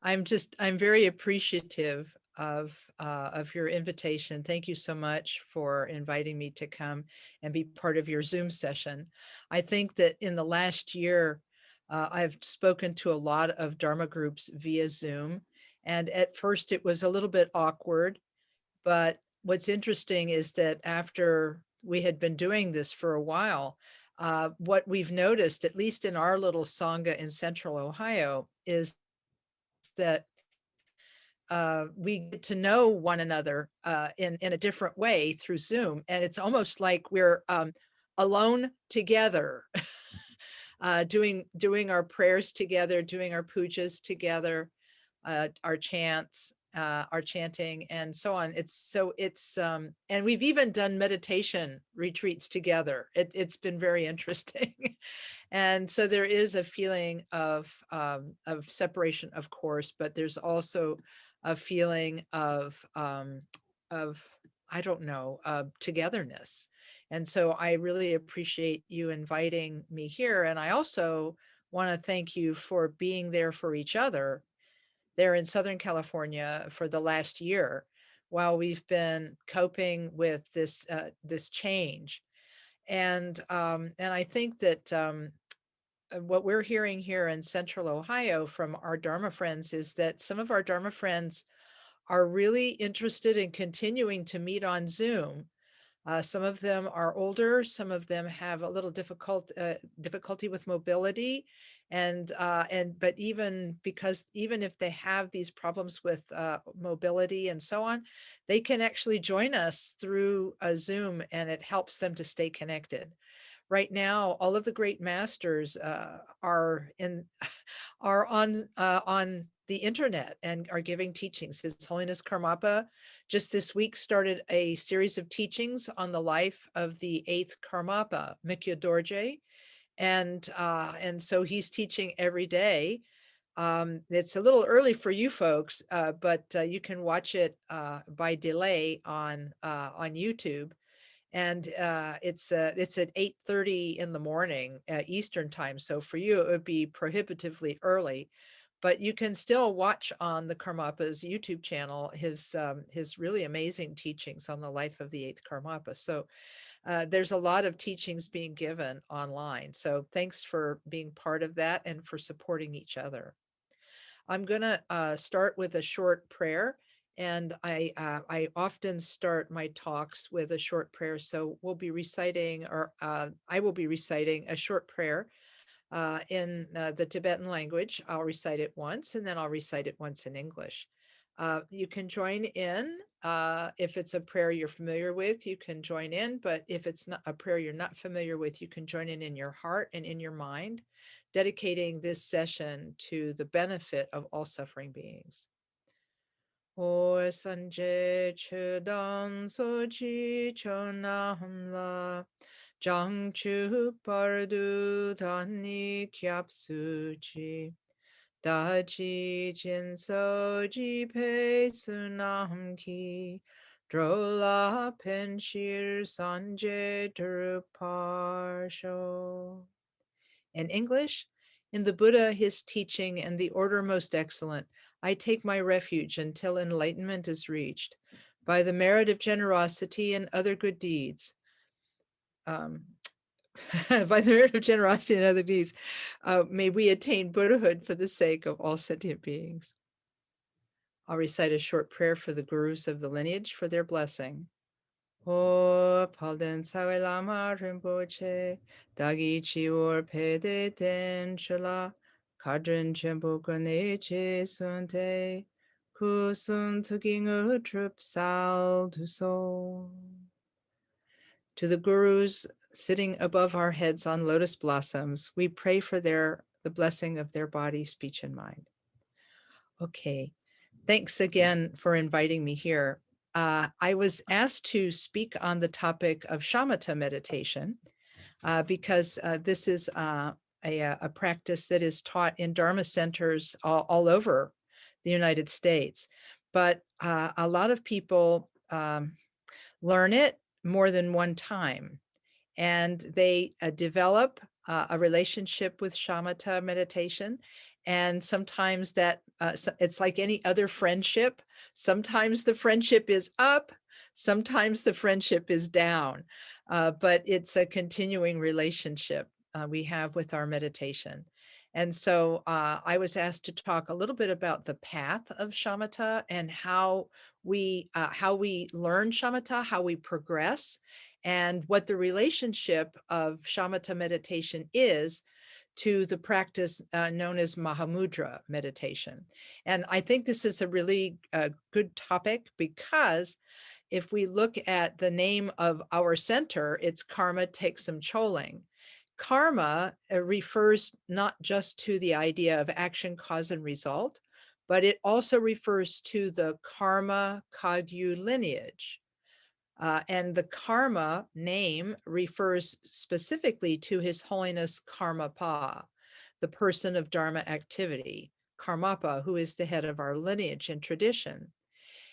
I'm very appreciative of your invitation. Thank you so much for inviting me to come and be part of your Zoom session. I think that in the last year, I've spoken to a lot of Dharma groups via Zoom. And at first it was a little bit awkward, but what's interesting is that after we had been doing this for a while, what we've noticed, at least in our little Sangha in Central Ohio, is that we get to know one another in a different way through Zoom, and it's almost like we're alone together, doing our prayers together, doing our pujas together, our chants, our chanting, and so on. And we've even done meditation retreats together. It's been very interesting. And so there is a feeling of separation, of course, but there's also a feeling of I don't know, togetherness. And so I really appreciate you inviting me here. And I also want to thank you for being there for each other there in Southern California for the last year while we've been coping with this change. And I think that what we're hearing here in Central Ohio from our Dharma friends is that some of our Dharma friends are really interested in continuing to meet on Zoom. Some of them are older, some of them have a little difficulty with mobility, but even if they have these problems with mobility and so on, they can actually join us through a Zoom, and it helps them to stay connected. Right now, all of the great masters are on the internet and are giving teachings. His Holiness Karmapa just this week started a series of teachings on the life of the eighth Karmapa, Mikya Dorje, and so he's teaching every day. It's a little early for you folks, but you can watch it by delay on YouTube. And it's at 8:30 in the morning Eastern time. So for you, it would be prohibitively early, but you can still watch on the Karmapa's YouTube channel his really amazing teachings on the life of the eighth Karmapa. So there's a lot of teachings being given online. So thanks for being part of that and for supporting each other. I'm going to start with a short prayer, and I often start my talks with a short prayer. So we'll be reciting, or I will be reciting a short prayer in the Tibetan language. I'll recite it once, and then I'll recite it once in English. You can join in if it's a prayer you're familiar with. You can join in, but if it's not a prayer you're not familiar with, you can join in your heart and in your mind, dedicating this session to the benefit of all suffering beings. O sanje chedan soji chonamla jangchu pardu dani kyapsuji daji jinsoji pe sunamki drola penshir sanje druparsho. In English, in the Buddha, his teaching, and the order most excellent, I take my refuge until enlightenment is reached. By the merit of generosity and other good deeds, by the merit of generosity and other deeds, may we attain Buddhahood for the sake of all sentient beings. I'll recite a short prayer for the gurus of the lineage for their blessing. O palden sawe lama rinpoche, dagi chior pede den chula, kadrin chenpo kone che sunte, kusun tuking utrup sal du so. To the gurus sitting above our heads on lotus blossoms, we pray for the blessing of their body, speech, and mind. Okay, thanks again for inviting me here. I was asked to speak on the topic of Shamatha meditation because this is a practice that is taught in Dharma centers all over the United States. But a lot of people learn it more than one time, and they develop a relationship with Shamatha meditation. And sometimes that it's like any other friendship. Sometimes the friendship is up, sometimes the friendship is down, but it's a continuing relationship we have with our meditation. And so I was asked to talk a little bit about the path of shamatha and how we learn shamatha, how we progress, and what the relationship of shamatha meditation is to the practice known as Mahamudra meditation. And I think this is a really good topic, because if we look at the name of our center, it's Karma Thegsum Chöling. Karma refers not just to the idea of action, cause, and result, but it also refers to the karma kagyu lineage. And the karma name refers specifically to His Holiness Karmapa, the person of Dharma activity, Karmapa, who is the head of our lineage and tradition.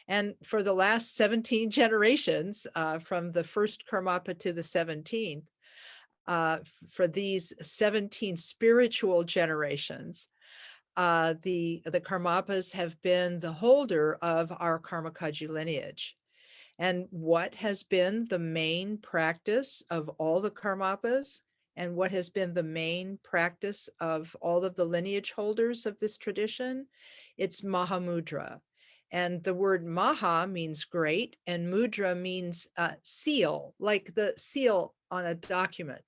And for the last 17 generations, from the first Karmapa to the 17th, for these 17 spiritual generations, the Karmapas have been the holder of our Karmakaji lineage. And what has been the main practice of all the Karmapas, and what has been the main practice of all of the lineage holders of this tradition? It's Mahamudra. And the word Maha means great, and Mudra means seal, like the seal on a document.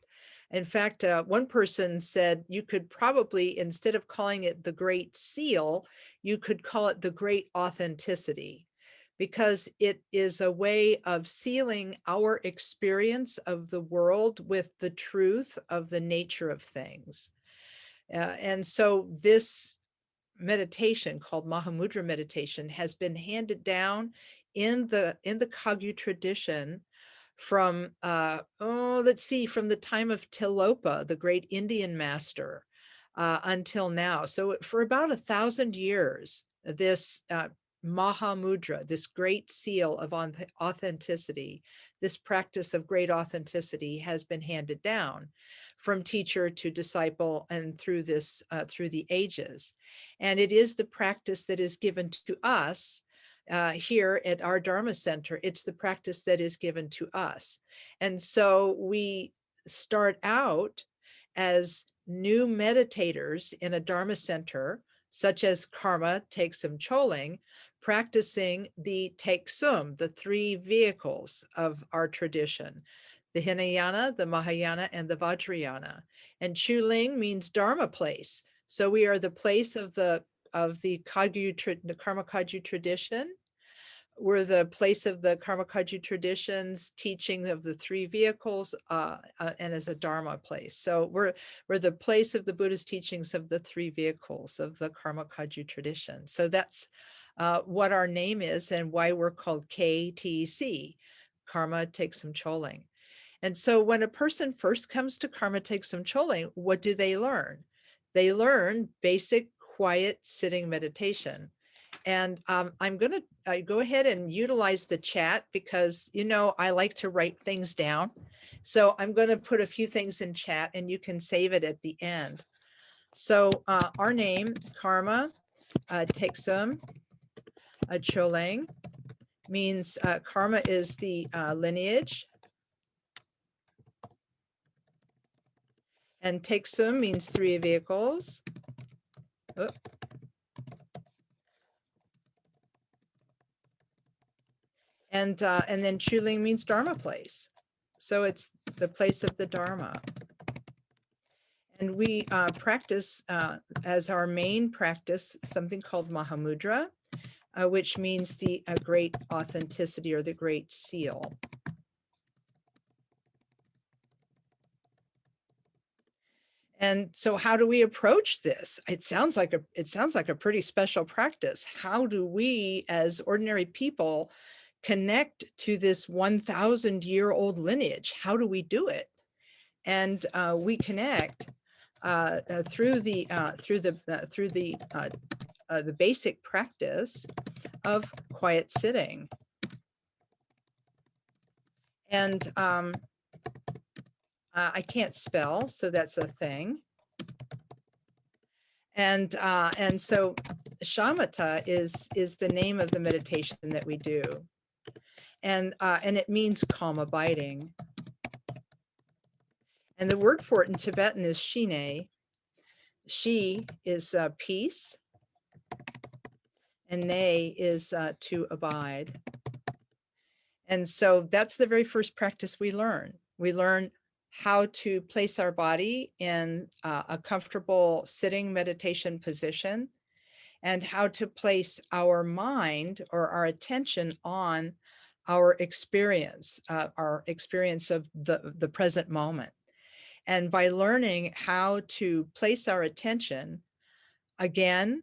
In fact, one person said you could probably, instead of calling it the Great Seal, you could call it the Great Authenticity, because it is a way of sealing our experience of the world with the truth of the nature of things. And so this meditation, called Mahamudra meditation, has been handed down in the Kagyu tradition from from the time of Tilopa, the great Indian master, until now. So for about 1,000 years, this Mahamudra, this great seal of authenticity, this practice of great authenticity, has been handed down from teacher to disciple and through the ages. And it is the practice that is given to us here at our Dharma Center. It's the practice that is given to us. And so we start out as new meditators in a Dharma Center, such as Karma Thegsum Chöling, practicing the Thegsum, the three vehicles of our tradition: the Hinayana, the Mahayana, and the Vajrayana. And Chöling means Dharma place. So we are the place of the Kagyu, the Karma Kagyu tradition. We're the place of the Karma Kagyu tradition's teaching of the three vehicles, and as a Dharma place. So we're the place of the Buddha's teachings of the three vehicles of the Karma Kagyu tradition. So that's what our name is and why we're called KTC, Karma Thegsum Chöling. And so when a person first comes to Karma Thegsum Chöling, what do they learn? They learn basic quiet sitting meditation. And I'm going to go ahead and utilize the chat, because, I like to write things down. So I'm going to put a few things in chat and you can save it at the end. So our name, Karma Thegsum Chöling, means karma is the lineage. And Thegsum means three vehicles. Oh. And then Chöling means Dharma place. So it's the place of the Dharma. And we practice as our main practice something called Mahamudra, which means the great authenticity, or the great seal. And so how do we approach this? It sounds like a pretty special practice. How do we as ordinary people connect to this 1,000-year-old lineage? How do we do it? And we connect through the basic practice of quiet sitting. And I can't spell, so that's a thing. And so Shamatha is the name of the meditation that we do. And it means calm abiding. And the word for it in Tibetan is shine. Shi is peace, and ne is to abide. And so that's the very first practice we learn. We learn how to place our body in a comfortable sitting meditation position, and how to place our mind or our attention on our experience of the present moment. And by learning how to place our attention again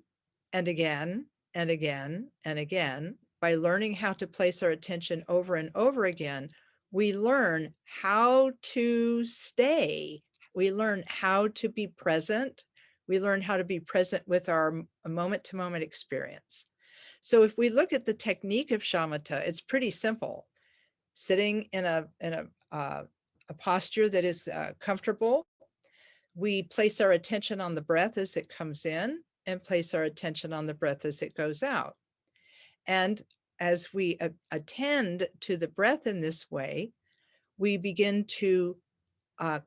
and again and again and again, by learning how to place our attention over and over again, we learn how to stay. We learn how to be present. We learn how to be present with our moment-to-moment experience. So if we look at the technique of shamatha, it's pretty simple. Sitting in a posture that is comfortable, we place our attention on the breath as it comes in and place our attention on the breath as it goes out. And as we attend to the breath in this way, we begin to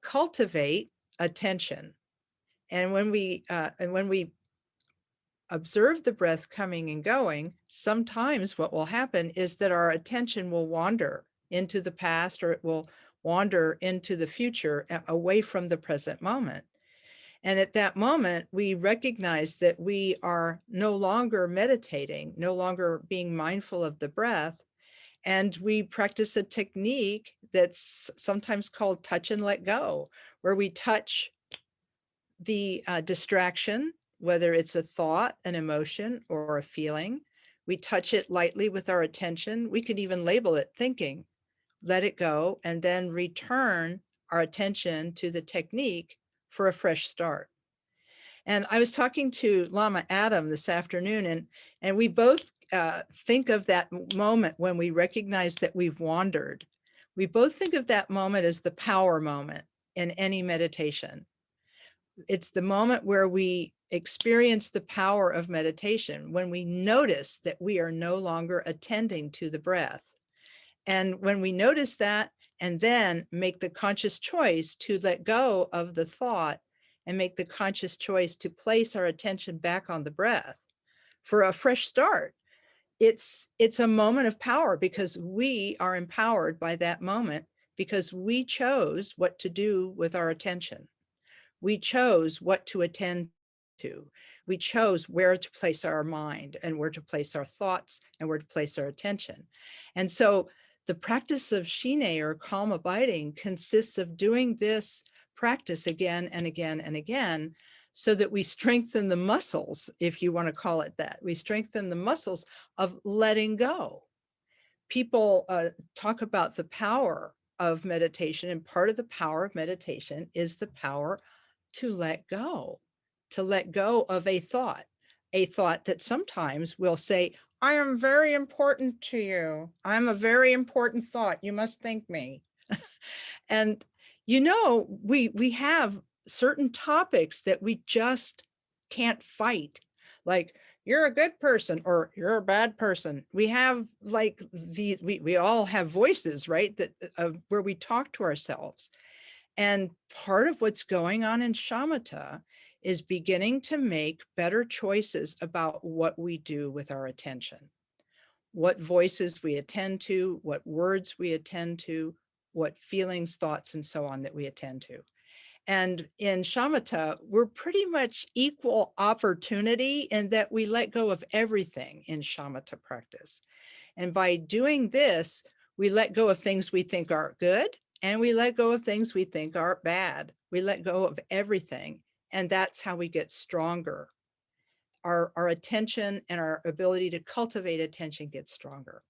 cultivate attention. And when we observe the breath coming and going, sometimes what will happen is that our attention will wander into the past, or it will wander into the future, away from the present moment. And at that moment, we recognize that we are no longer meditating, no longer being mindful of the breath. And we practice a technique that's sometimes called touch and let go, where we touch the distraction, whether it's a thought, an emotion, or a feeling. We touch it lightly with our attention. We could even label it thinking, let it go, and then return our attention to the technique for a fresh start. And I was talking to Lama Adam this afternoon, and we both think of that moment when we recognize that we've wandered. We both think of that moment as the power moment in any meditation. It's the moment where we experience the power of meditation, when we notice that we are no longer attending to the breath. And when we notice that, and then make the conscious choice to let go of the thought and make the conscious choice to place our attention back on the breath for a fresh start, it's a moment of power, because we are empowered by that moment, because we chose what to do with our attention. We chose what to attend to. We chose where to place our mind and where to place our thoughts and where to place our attention. And so the practice of shine, or calm abiding, consists of doing this practice again and again and again, so that we strengthen the muscles, if you want to call it that. We strengthen the muscles of letting go. People talk about the power of meditation, and part of the power of meditation is the power to let go of a thought that sometimes will say, I am very important to you. I'm a very important thought. You must thank me. And, we have certain topics that we just can't fight. Like, you're a good person or you're a bad person. We have like we all have voices, right? That where we talk to ourselves. And part of what's going on in shamatha is beginning to make better choices about what we do with our attention, what voices we attend to, what words we attend to, what feelings, thoughts, and so on that we attend to. And in shamatha, we're pretty much equal opportunity in that we let go of everything in shamatha practice. And by doing this, we let go of things we think are good, and we let go of things we think are bad. We let go of everything. And that's how we get stronger. Our attention and our ability to cultivate attention gets stronger.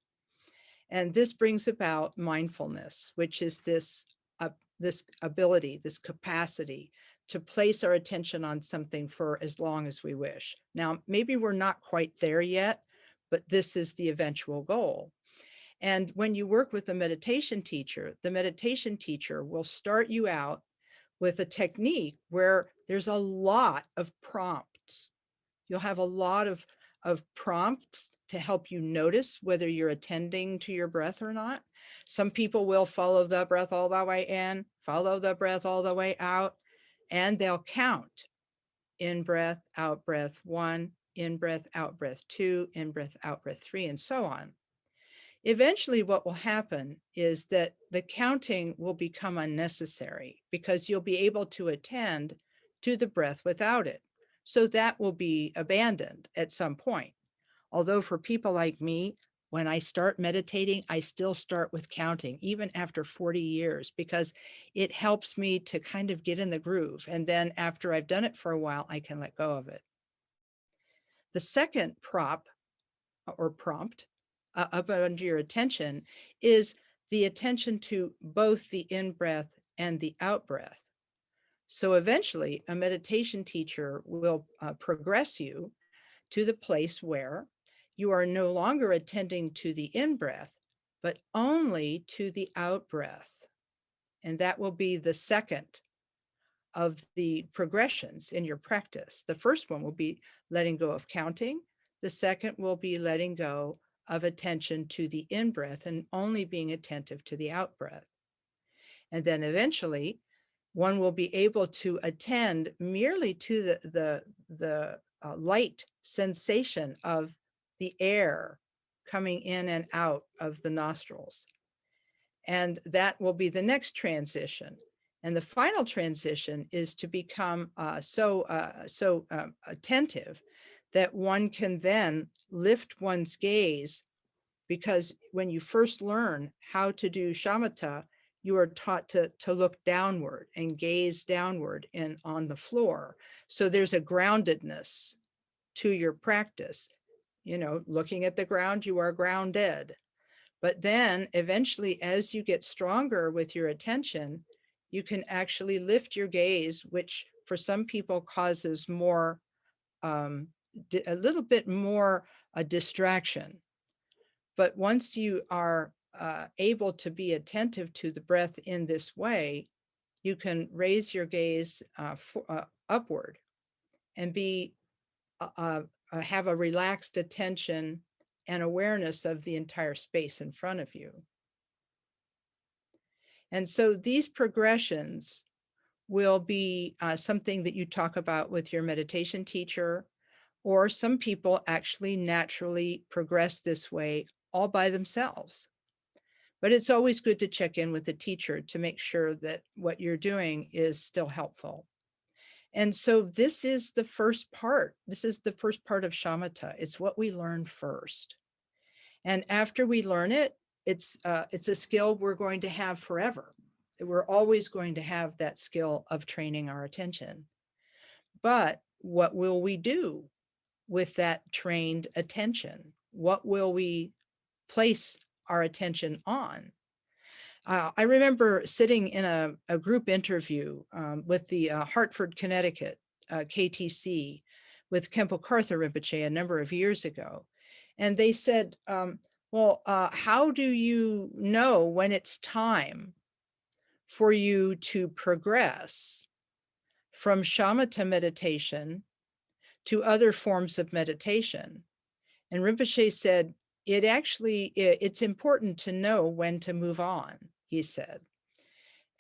And this brings about mindfulness, which is this ability, this capacity to place our attention on something for as long as we wish. Now, maybe we're not quite there yet, but this is the eventual goal. And when you work with a meditation teacher, the meditation teacher will start you out with a technique where there's a lot of prompts. You'll have a lot of of prompts to help you notice whether you're attending to your breath or not. Some people will follow the breath all the way in, follow the breath all the way out, and they'll count in breath, out breath 1, in breath, out breath 2, in breath, out breath 3, and so on. Eventually, what will happen is that the counting will become unnecessary because you'll be able to attend to the breath without it. So that will be abandoned at some point. Although for people like me, when I start meditating, I still start with counting, even after 40 years, because it helps me to kind of get in the groove. And then after I've done it for a while, I can let go of it. The second prompt up under your attention is the attention to both the in-breath and the out-breath. So eventually, a meditation teacher will progress you to the place where you are no longer attending to the in-breath, but only to the out-breath. And that will be the second of the progressions in your practice. The first one will be letting go of counting. The second will be letting go of attention to the in-breath and only being attentive to the out-breath. And then eventually, one will be able to attend merely to the light sensation of the air coming in and out of the nostrils. And that will be the next transition. And the final transition is to become so attentive that one can then lift one's gaze, because when you first learn how to do shamatha, you are taught to look downward and gaze downward and on the floor. So there's a groundedness to your practice. You know, looking at the ground, you are grounded. But then eventually, as you get stronger with your attention, you can actually lift your gaze, which for some people causes more, a little bit more a distraction. But once you are able to be attentive to the breath in this way, you can raise your gaze upward and be have a relaxed attention and awareness of the entire space in front of you. And so these progressions will be something that you talk about with your meditation teacher, or some people actually naturally progress this way all by themselves. But it's always good to check in with the teacher to make sure that what you're doing is still helpful. And so this is the first part. This is the first part of shamatha. It's what we learn first. And after we learn it, it's a skill we're going to have forever. We're always going to have that skill of training our attention. But what will we do with that trained attention? What will we place our attention on? I remember sitting in a group interview with the Hartford, Connecticut, KTC, with Khenpo Karthar Rinpoche a number of years ago. And they said, well, how do you know when it's time for you to progress from shamatha meditation to other forms of meditation? And Rinpoche said, it's important to know when to move on, he said.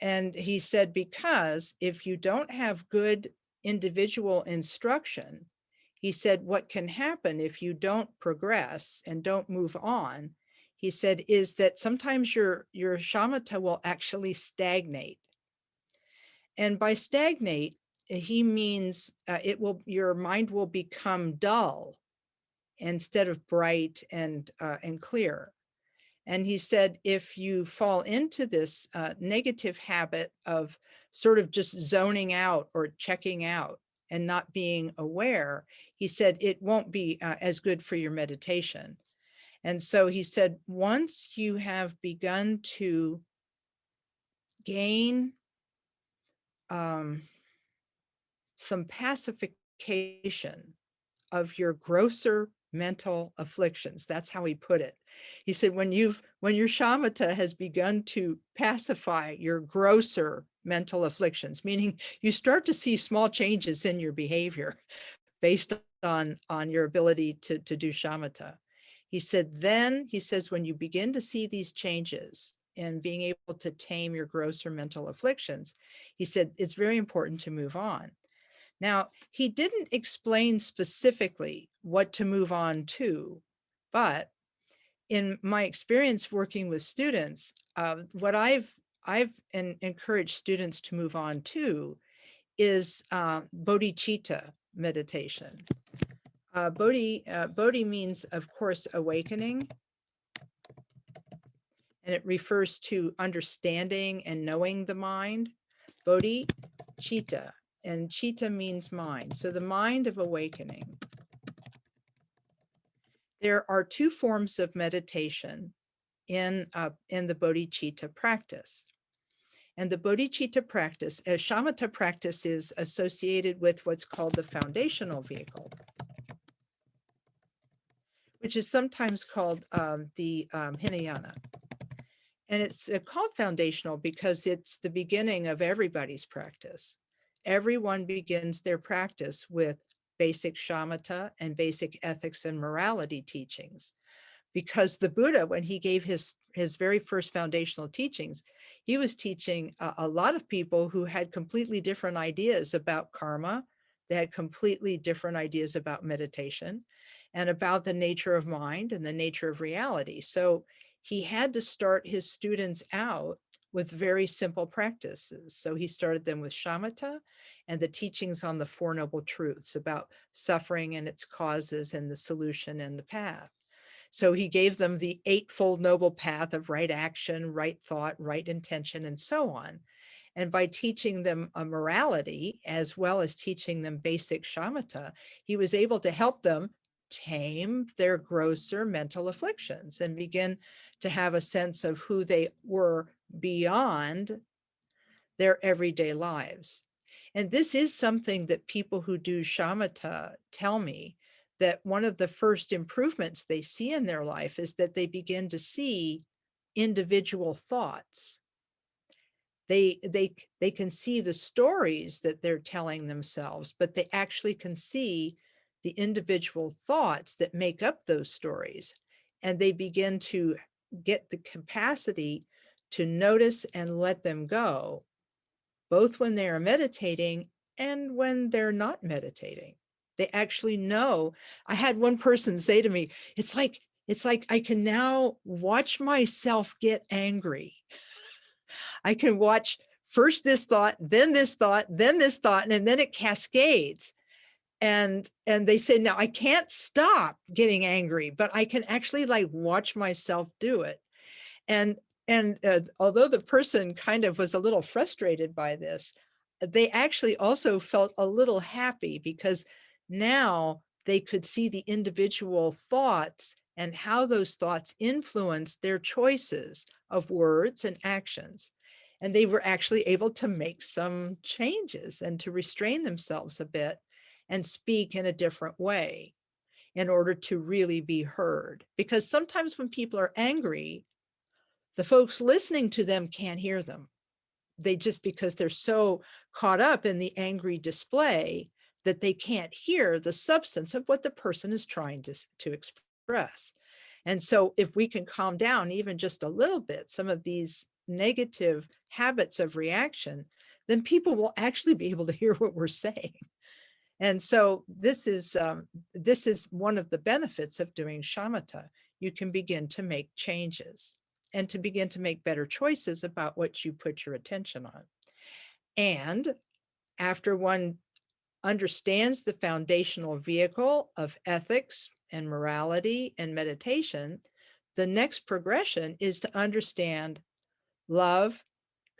And he said, because if you don't have good individual instruction, he said, what can happen if you don't progress and don't move on, he said, is that sometimes your shamatha will actually stagnate. And by stagnate, he means your mind will become dull instead of bright and clear. And he said, if you fall into this negative habit of sort of just zoning out or checking out and not being aware, he said, it won't be as good for your meditation. And so he said, once you have begun to gain some pacification of your grosser mental afflictions, that's how he put it. He said, when your shamatha has begun to pacify your grosser mental afflictions, meaning you start to see small changes in your behavior, based on your ability to do shamatha. He said, then he says, when you begin to see these changes and being able to tame your grosser mental afflictions, he said, it's very important to move on. Now, he didn't explain specifically what to move on to, but in my experience working with students, what I've encouraged students to move on to is bodhicitta meditation. Bodhi means, of course, awakening, and it refers to understanding and knowing the mind. Bodhicitta, and citta means mind. So the mind of awakening. There are two forms of meditation in the bodhicitta practice. And the bodhicitta practice, as shamatha practice, is associated with what's called the foundational vehicle, which is sometimes called the Hinayana. And it's called foundational because it's the beginning of everybody's practice. Everyone begins their practice with basic shamatha and basic ethics and morality teachings. Because the Buddha, when he gave his very first foundational teachings, he was teaching a lot of people who had completely different ideas about karma. They had completely different ideas about meditation and about the nature of mind and the nature of reality. So he had to start his students out with very simple practices. So he started them with shamatha and the teachings on the Four Noble Truths about suffering and its causes and the solution and the path. So he gave them the Eightfold Noble Path of right action, right thought, right intention, and so on. And by teaching them a morality, as well as teaching them basic shamatha, he was able to help them tame their grosser mental afflictions and begin to have a sense of who they were beyond their everyday lives. And this is something that people who do shamatha tell me, that one of the first improvements they see in their life is that they begin to see individual thoughts. They can see the stories that they're telling themselves, but they actually can see the individual thoughts that make up those stories. And they begin to get the capacity to notice and let them go, both when they are meditating and when they're not meditating. They actually know. I had one person say to me, it's like I can now watch myself get angry. I can watch first this thought, then this thought, then this thought, and then it cascades. And they say, now I can't stop getting angry, but I can actually like watch myself do it. And although the person kind of was a little frustrated by this, they actually also felt a little happy because now they could see the individual thoughts and how those thoughts influence their choices of words and actions. And they were actually able to make some changes and to restrain themselves a bit and speak in a different way in order to really be heard. Because sometimes when people are angry, the folks listening to them can't hear them. They just, because they're so caught up in the angry display that they can't hear the substance of what the person is trying to express. And so if we can calm down even just a little bit, some of these negative habits of reaction, then people will actually be able to hear what we're saying. And so this is one of the benefits of doing shamatha. You can begin to make changes and to begin to make better choices about what you put your attention on. And after one understands the foundational vehicle of ethics and morality and meditation, the next progression is to understand love,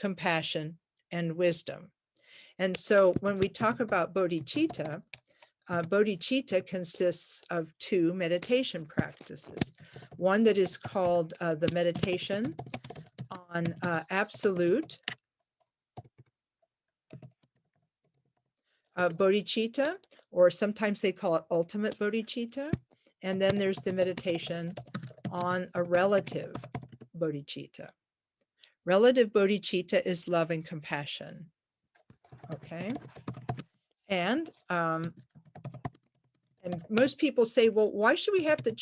compassion, and wisdom. And so when we talk about bodhicitta, bodhicitta consists of two meditation practices. One that is called the meditation on absolute bodhicitta, or sometimes they call it ultimate bodhicitta. And then there's the meditation on a relative bodhicitta. Relative bodhicitta is love and compassion. Okay. And And most people say, well, why should we have to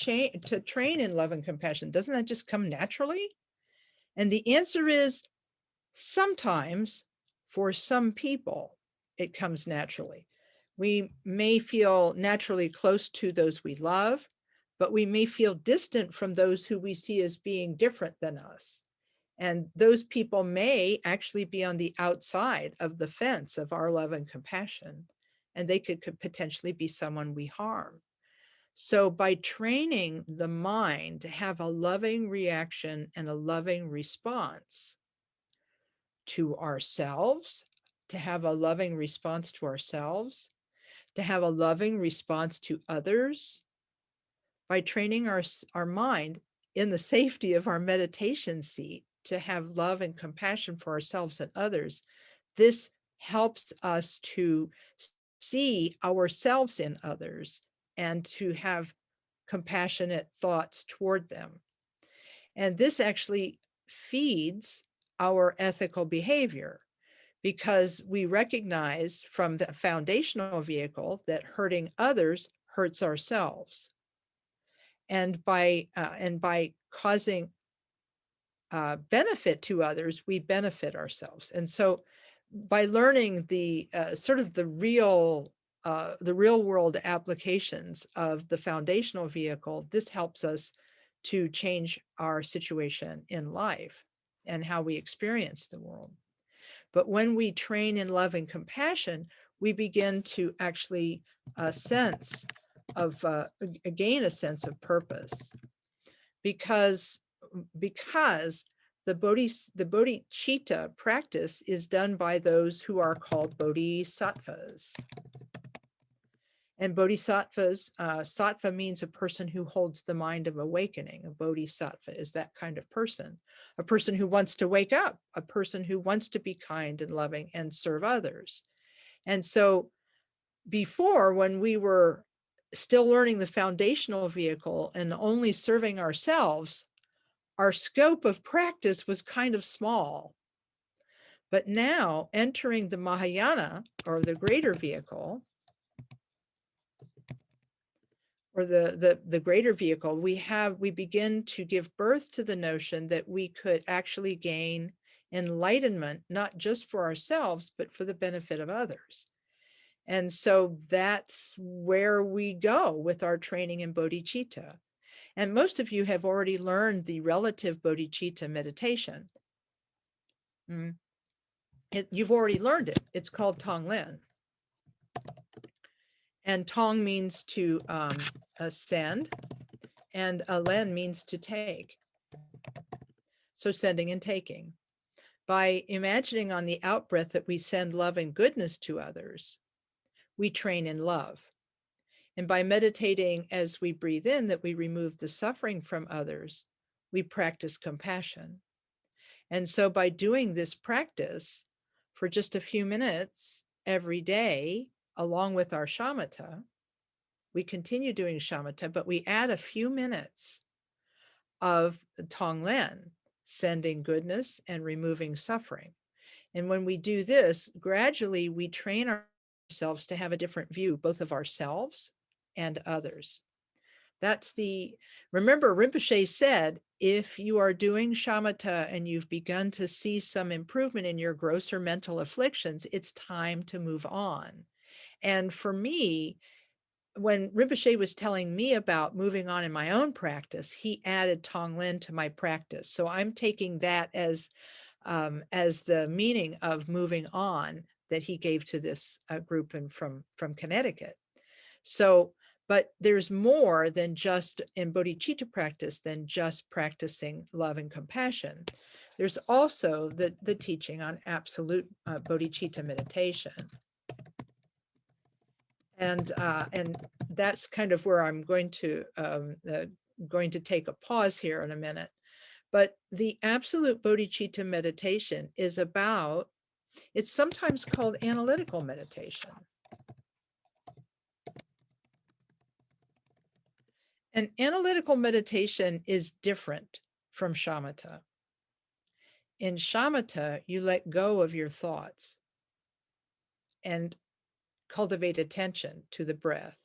train in love and compassion? Doesn't that just come naturally? And the answer is sometimes for some people, it comes naturally. We may feel naturally close to those we love, but we may feel distant from those who we see as being different than us. And those people may actually be on the outside of the fence of our love and compassion, and they could potentially be someone we harm. So by training the mind to have a loving reaction and a loving response to ourselves, to have a loving response to ourselves, to have a loving response to others, by training our mind in the safety of our meditation seat to have love and compassion for ourselves and others, this helps us to see ourselves in others and to have compassionate thoughts toward them. And this actually feeds our ethical behavior because we recognize from the foundational vehicle that hurting others hurts ourselves. And by causing benefit to others, we benefit ourselves. And so by learning the sort of the real world applications of the foundational vehicle, this helps us to change our situation in life and how we experience the world. But when we train in love and compassion, we begin to actually gain a sense of purpose, because the bodhicitta practice is done by those who are called bodhisattvas. And bodhisattvas, sattva means a person who holds the mind of awakening. A bodhisattva is that kind of person, a person who wants to wake up, a person who wants to be kind and loving and serve others. And so before, when we were still learning the foundational vehicle and only serving ourselves, our scope of practice was kind of small. But now, entering the Mahayana, or the greater vehicle, or the greater vehicle, we begin to give birth to the notion that we could actually gain enlightenment, not just for ourselves, but for the benefit of others. And so that's where we go with our training in bodhicitta. And most of you have already learned the relative bodhicitta meditation. You've already learned it. It's called Tonglen. And Tong means to ascend, and Len means to take. So sending and taking. By imagining on the out breath that we send love and goodness to others, we train in love. And by meditating as we breathe in that we remove the suffering from others, we practice compassion. And so by doing this practice for just a few minutes every day, along with our shamatha, we continue doing shamatha, but we add a few minutes of Tonglen, sending goodness and removing suffering. And when we do this, gradually we train ourselves to have a different view, both of ourselves and others. Remember, Rinpoche said, if you are doing shamatha and you've begun to see some improvement in your grosser mental afflictions, it's time to move on. And for me, when Rinpoche was telling me about moving on in my own practice, he added Tonglen to my practice. So I'm taking that as the meaning of moving on that he gave to this group and from Connecticut. So, but there's more than just in bodhicitta practice than just practicing love and compassion. There's also the teaching on absolute bodhicitta meditation. And that's kind of where I'm going to take a pause here in a minute. But the absolute bodhicitta meditation is it's sometimes called analytical meditation. And analytical meditation is different from shamatha. In shamatha, you let go of your thoughts and cultivate attention to the breath.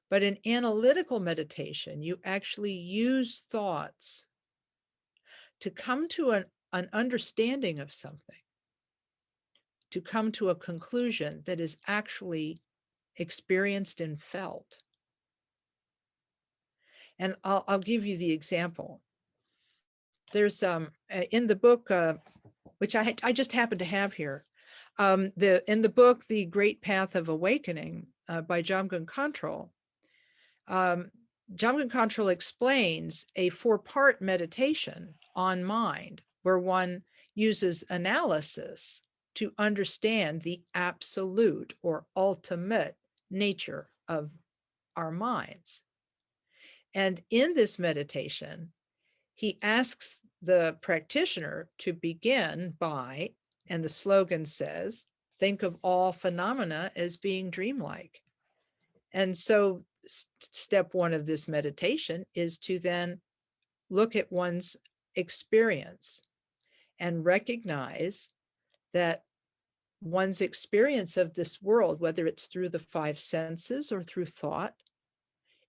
But in analytical meditation, you actually use thoughts to come to an understanding of something, to come to a conclusion that is actually experienced and felt. And I'll give you the example. There's in the book, which I just happen to have here, in the book, The Great Path of Awakening by Jamgon Khantrul, Jamgon Khantrul explains a 4-part meditation on mind where one uses analysis to understand the absolute or ultimate nature of our minds. And in this meditation, he asks the practitioner to begin by, and the slogan says, think of all phenomena as being dreamlike. And so step 1 of this meditation is to then look at one's experience and recognize that one's experience of this world, whether it's through the 5 senses or through thought,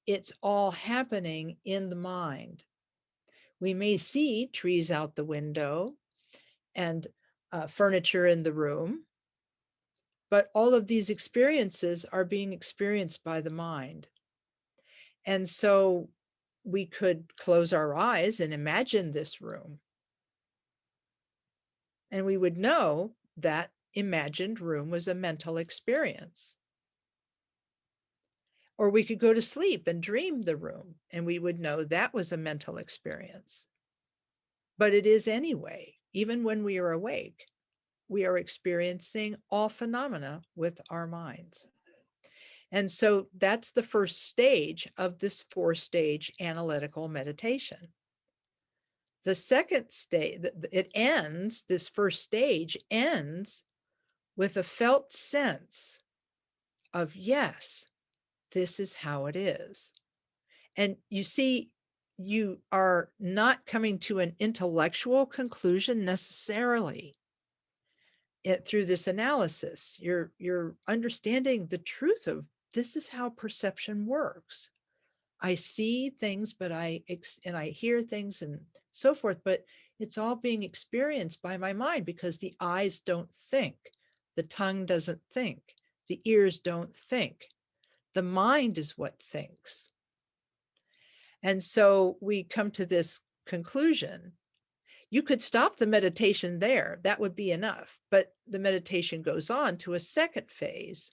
it's all happening in the mind. We may see trees out the window and furniture in the room, but all of these experiences are being experienced by the mind. And so we could close our eyes and imagine this room, and we would know that imagined room was a mental experience. Or we could go to sleep and dream the room, and we would know that was a mental experience. But it is anyway, even when we are awake, we are experiencing all phenomena with our minds. And so that's the first stage of this 4-stage analytical meditation. The second stage, this first stage ends with a felt sense of, yes, this is how it is. And you see, you are not coming to an intellectual conclusion necessarily through this analysis. You're understanding the truth of this is how perception works. I see things, but I hear things and so forth, but it's all being experienced by my mind because the eyes don't think, the tongue doesn't think, the ears don't think. The mind is what thinks. And so we come to this conclusion. You could stop the meditation there. That would be enough. But the meditation goes on to a second phase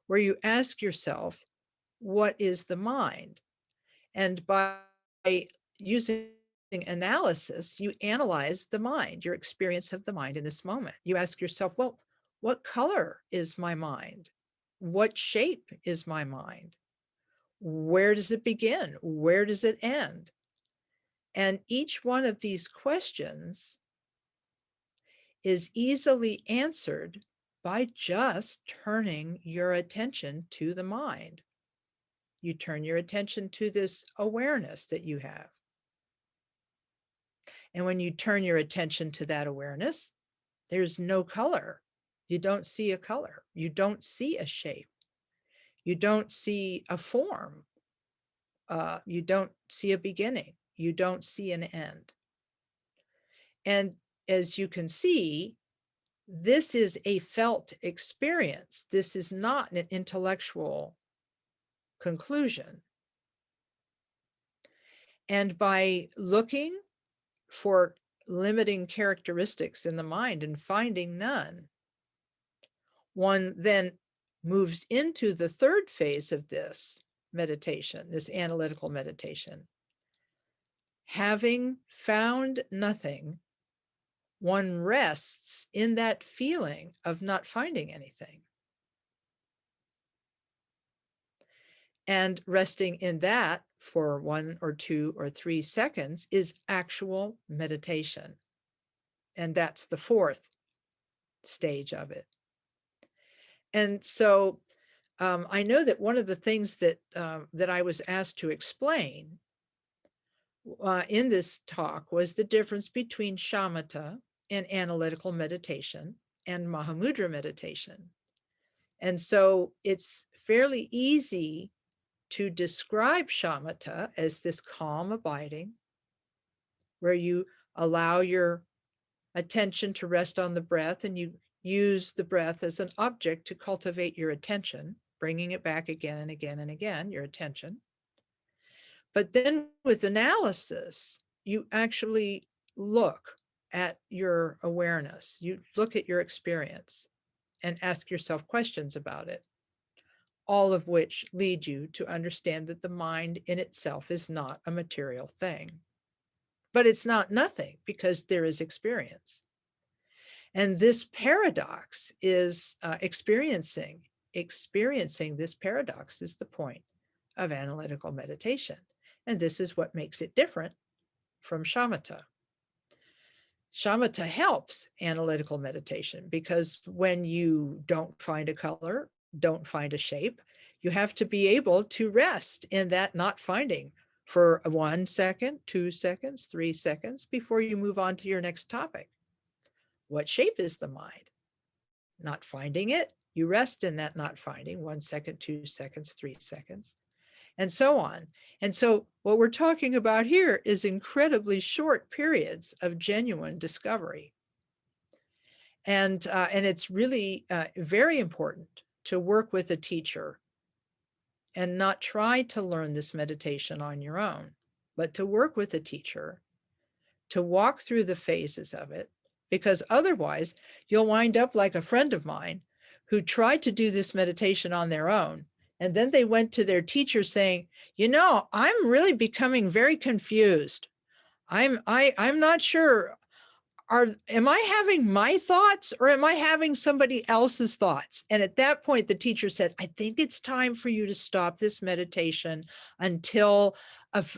where you ask yourself, what is the mind? And by using analysis, you analyze the mind, your experience of the mind in this moment. You ask yourself, well, what color is my mind? What shape is my mind? Where does it begin? Where does it end? And each one of these questions is easily answered by just turning your attention to the mind. You turn your attention to this awareness that you have. And when you turn your attention to that awareness, there's no color. You don't see a color. You don't see a shape. You don't see a form. You don't see a beginning. You don't see an end. And as you can see, this is a felt experience. This is not an intellectual conclusion. And by looking for limiting characteristics in the mind and finding none, one then moves into the third phase of this meditation, this analytical meditation. Having found nothing, one rests in that feeling of not finding anything. And resting in that for 1 or 2 or 3 seconds is actual meditation. And that's the fourth stage of it. And so I know that one of the things that I was asked to explain in this talk was the difference between shamatha and analytical meditation and Mahamudra meditation. And so it's fairly easy to describe shamatha as this calm abiding, where you allow your attention to rest on the breath and you use the breath as an object to cultivate your attention, bringing it back again and again and again, your attention. But then with analysis, you actually look at your awareness, you look at your experience and ask yourself questions about it, all of which lead you to understand that the mind in itself is not a material thing. But it's not nothing because there is experience. And this paradox is experiencing this paradox is the point of analytical meditation. And this is what makes it different from shamatha. Shamatha helps analytical meditation because when you don't find a color, don't find a shape, you have to be able to rest in that not finding for 1 second, 2 seconds, 3 seconds before you move on to your next topic. What shape is the mind? Not finding it, you rest in that not finding 1 second, 2 seconds, 3 seconds, and so on. And so what we're talking about here is incredibly short periods of genuine discovery. And it's really very important to work with a teacher and not try to learn this meditation on your own, but to work with a teacher, to walk through the phases of it, because otherwise you'll wind up like a friend of mine who tried to do this meditation on their own. And then they went to their teacher saying, you know, I'm really becoming very confused. I'm not sure. Am I having my thoughts or am I having somebody else's thoughts? And at that point, the teacher said, I think it's time for you to stop this meditation until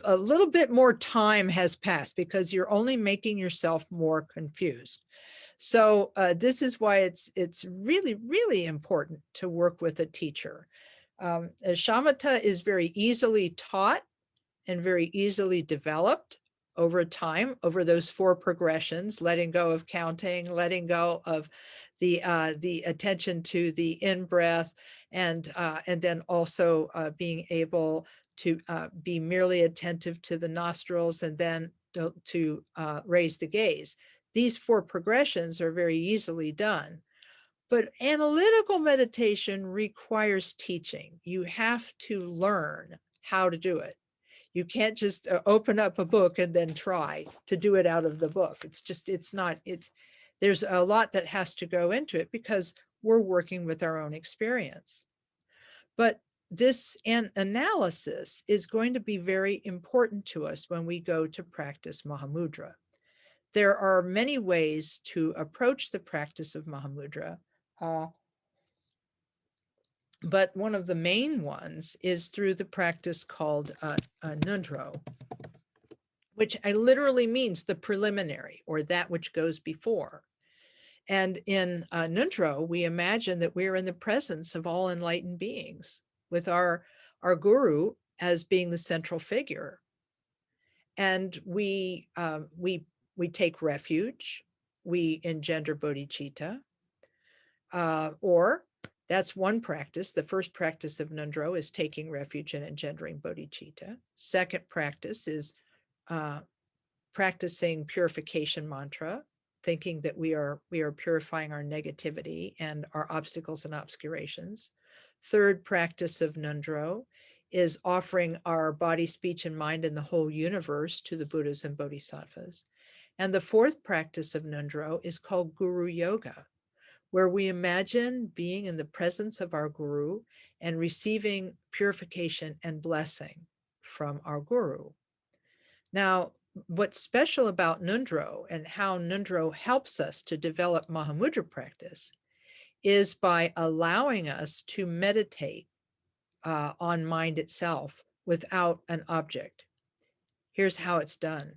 a little bit more time has passed, because you're only making yourself more confused. So this is why it's really, really important to work with a teacher. Shamatha is very easily taught and very easily developed over time, over those 4 progressions: letting go of counting, letting go of the attention to the in-breath, and then also being able to be merely attentive to the nostrils, and then to raise the gaze. These 4 progressions are very easily done. But analytical meditation requires teaching. You have to learn how to do it. You can't just open up a book and then try to do it out of the book. There's a lot that has to go into it because we're working with our own experience. But this analysis is going to be very important to us when we go to practice Mahamudra. There are many ways to approach the practice of Mahamudra. But one of the main ones is through the practice called Nundro, which literally means the preliminary, or that which goes before. And in Nundro, we imagine that we're in the presence of all enlightened beings, with our guru as being the central figure. And we take refuge, we engender bodhicitta, or that's one practice. The first practice of Nundro is taking refuge and engendering bodhicitta. Second practice is practicing purification mantra, thinking that we are purifying our negativity and our obstacles and obscurations. Third practice of Nundro is offering our body, speech, and mind and the whole universe to the Buddhas and Bodhisattvas. And the fourth practice of Nundro is called Guru Yoga, where we imagine being in the presence of our guru and receiving purification and blessing from our guru. Now, what's special about Nundro and how Nundro helps us to develop Mahamudra practice is by allowing us to meditate on mind itself without an object. Here's how it's done.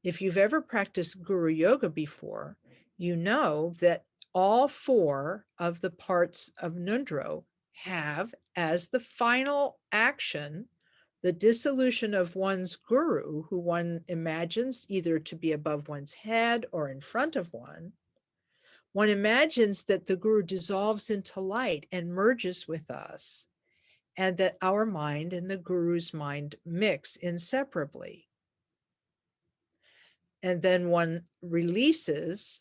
If you've ever practiced Guru Yoga before, you know that all 4 of the parts of Nundro have as the final action the dissolution of one's guru, who one imagines either to be above one's head or in front of one. One imagines that the guru dissolves into light and merges with us. and that our mind and the guru's mind mix inseparably. And then one releases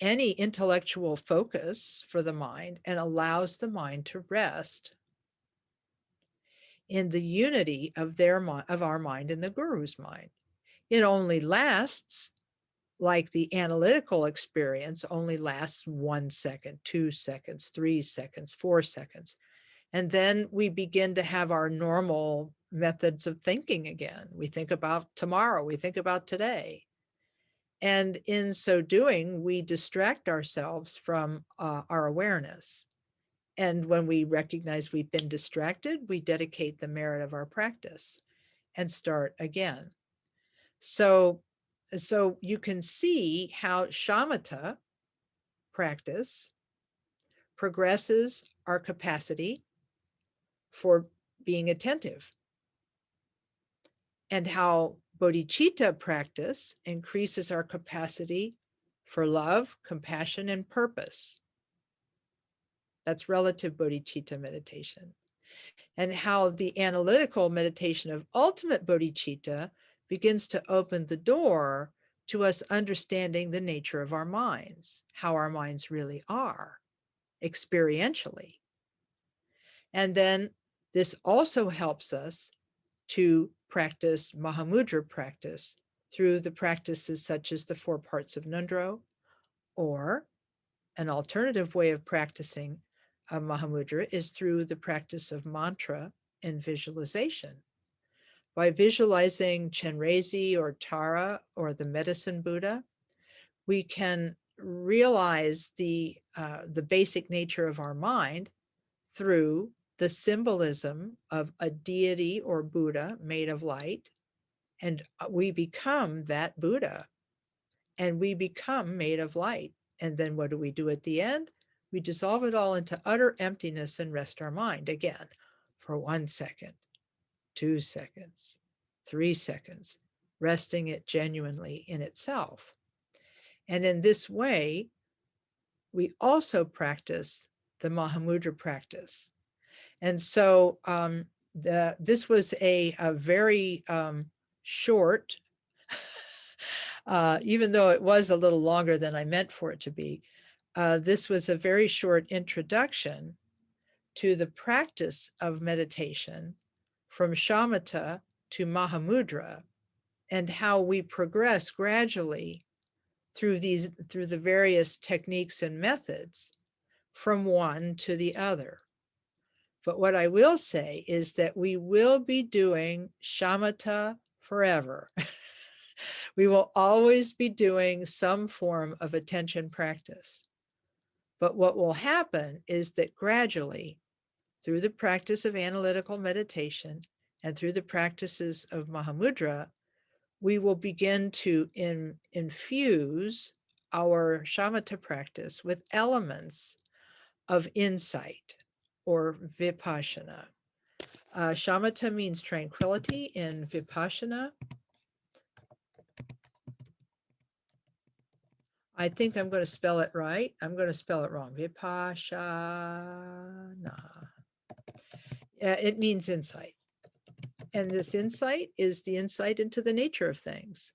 any intellectual focus for the mind and allows the mind to rest in the unity of our mind and the guru's mind. It only lasts, like the analytical experience only lasts 1 second, 2 seconds, 3 seconds, 4 seconds. And then we begin to have our normal methods of thinking again. We think about tomorrow, we think about today. And in so doing, we distract ourselves from our awareness. And when we recognize we've been distracted, we dedicate the merit of our practice and start again. So you can see how shamatha practice progresses our capacity for being attentive, and how bodhicitta practice increases our capacity for love, compassion, and purpose. That's relative bodhicitta meditation. And how the analytical meditation of ultimate bodhicitta begins to open the door to us understanding the nature of our minds, how our minds really are experientially. And then this also helps us to practice Mahamudra practice through the practices such as the 4 parts of Nundro, or an alternative way of practicing Mahamudra is through the practice of mantra and visualization. By visualizing Chenrezi or Tara or the medicine Buddha, we can realize the basic nature of our mind through the symbolism of a deity or Buddha made of light, and we become that Buddha, and we become made of light. And then what do we do at the end? We dissolve it all into utter emptiness and rest our mind again for 1 second, 2 seconds, 3 seconds, resting it genuinely in itself. And in this way, we also practice the Mahamudra practice. And so this was a very short, even though it was a little longer than I meant for it to be, this was a very short introduction to the practice of meditation from shamatha to Mahamudra, and how we progress gradually through the various techniques and methods from one to the other. But what I will say is that we will be doing shamatha forever. We will always be doing some form of attention practice. But what will happen is that gradually, through the practice of analytical meditation and through the practices of Mahamudra, we will begin to infuse our shamatha practice with elements of insight or vipassana. Shamatha means tranquility in vipassana. I think I'm going to spell it right. I'm going to spell it wrong. Vipassana. It means insight. And this insight is the insight into the nature of things.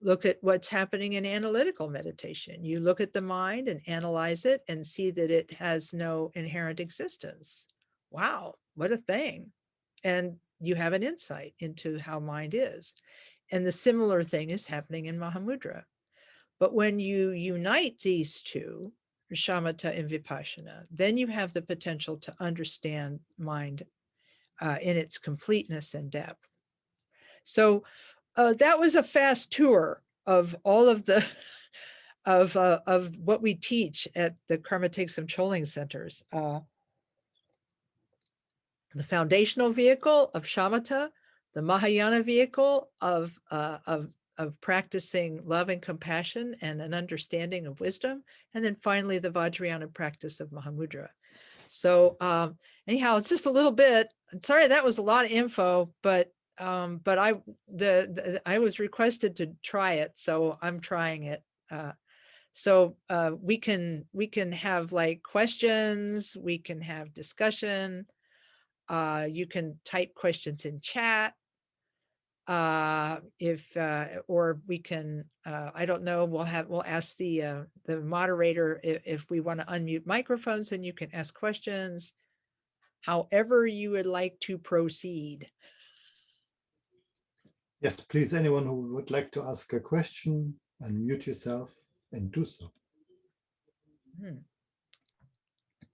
Look at what's happening in analytical meditation. You look at the mind and analyze it and see that it has no inherent existence. Wow, what a thing. And you have an insight into how mind is. And the similar thing is happening in Mahamudra. But when you unite these two, shamatha and vipassana, then you have the potential to understand mind in its completeness and depth. So that was a fast tour of all of the of what we teach at the Karma Thegsum Chöling centers. The foundational vehicle of shamatha, the Mahayana vehicle of practicing love and compassion and an understanding of wisdom, and then finally the Vajrayana practice of Mahamudra. So anyhow, it's just a little bit. Sorry, that was a lot of info, but I was requested to try it, so I'm trying it. So we can have like questions, we can have discussion. You can type questions in chat. Or we can, I don't know, we'll ask the moderator if we want to unmute microphones, and you can ask questions however you would like to proceed. Yes, please, anyone who would like to ask a question, unmute yourself and do so.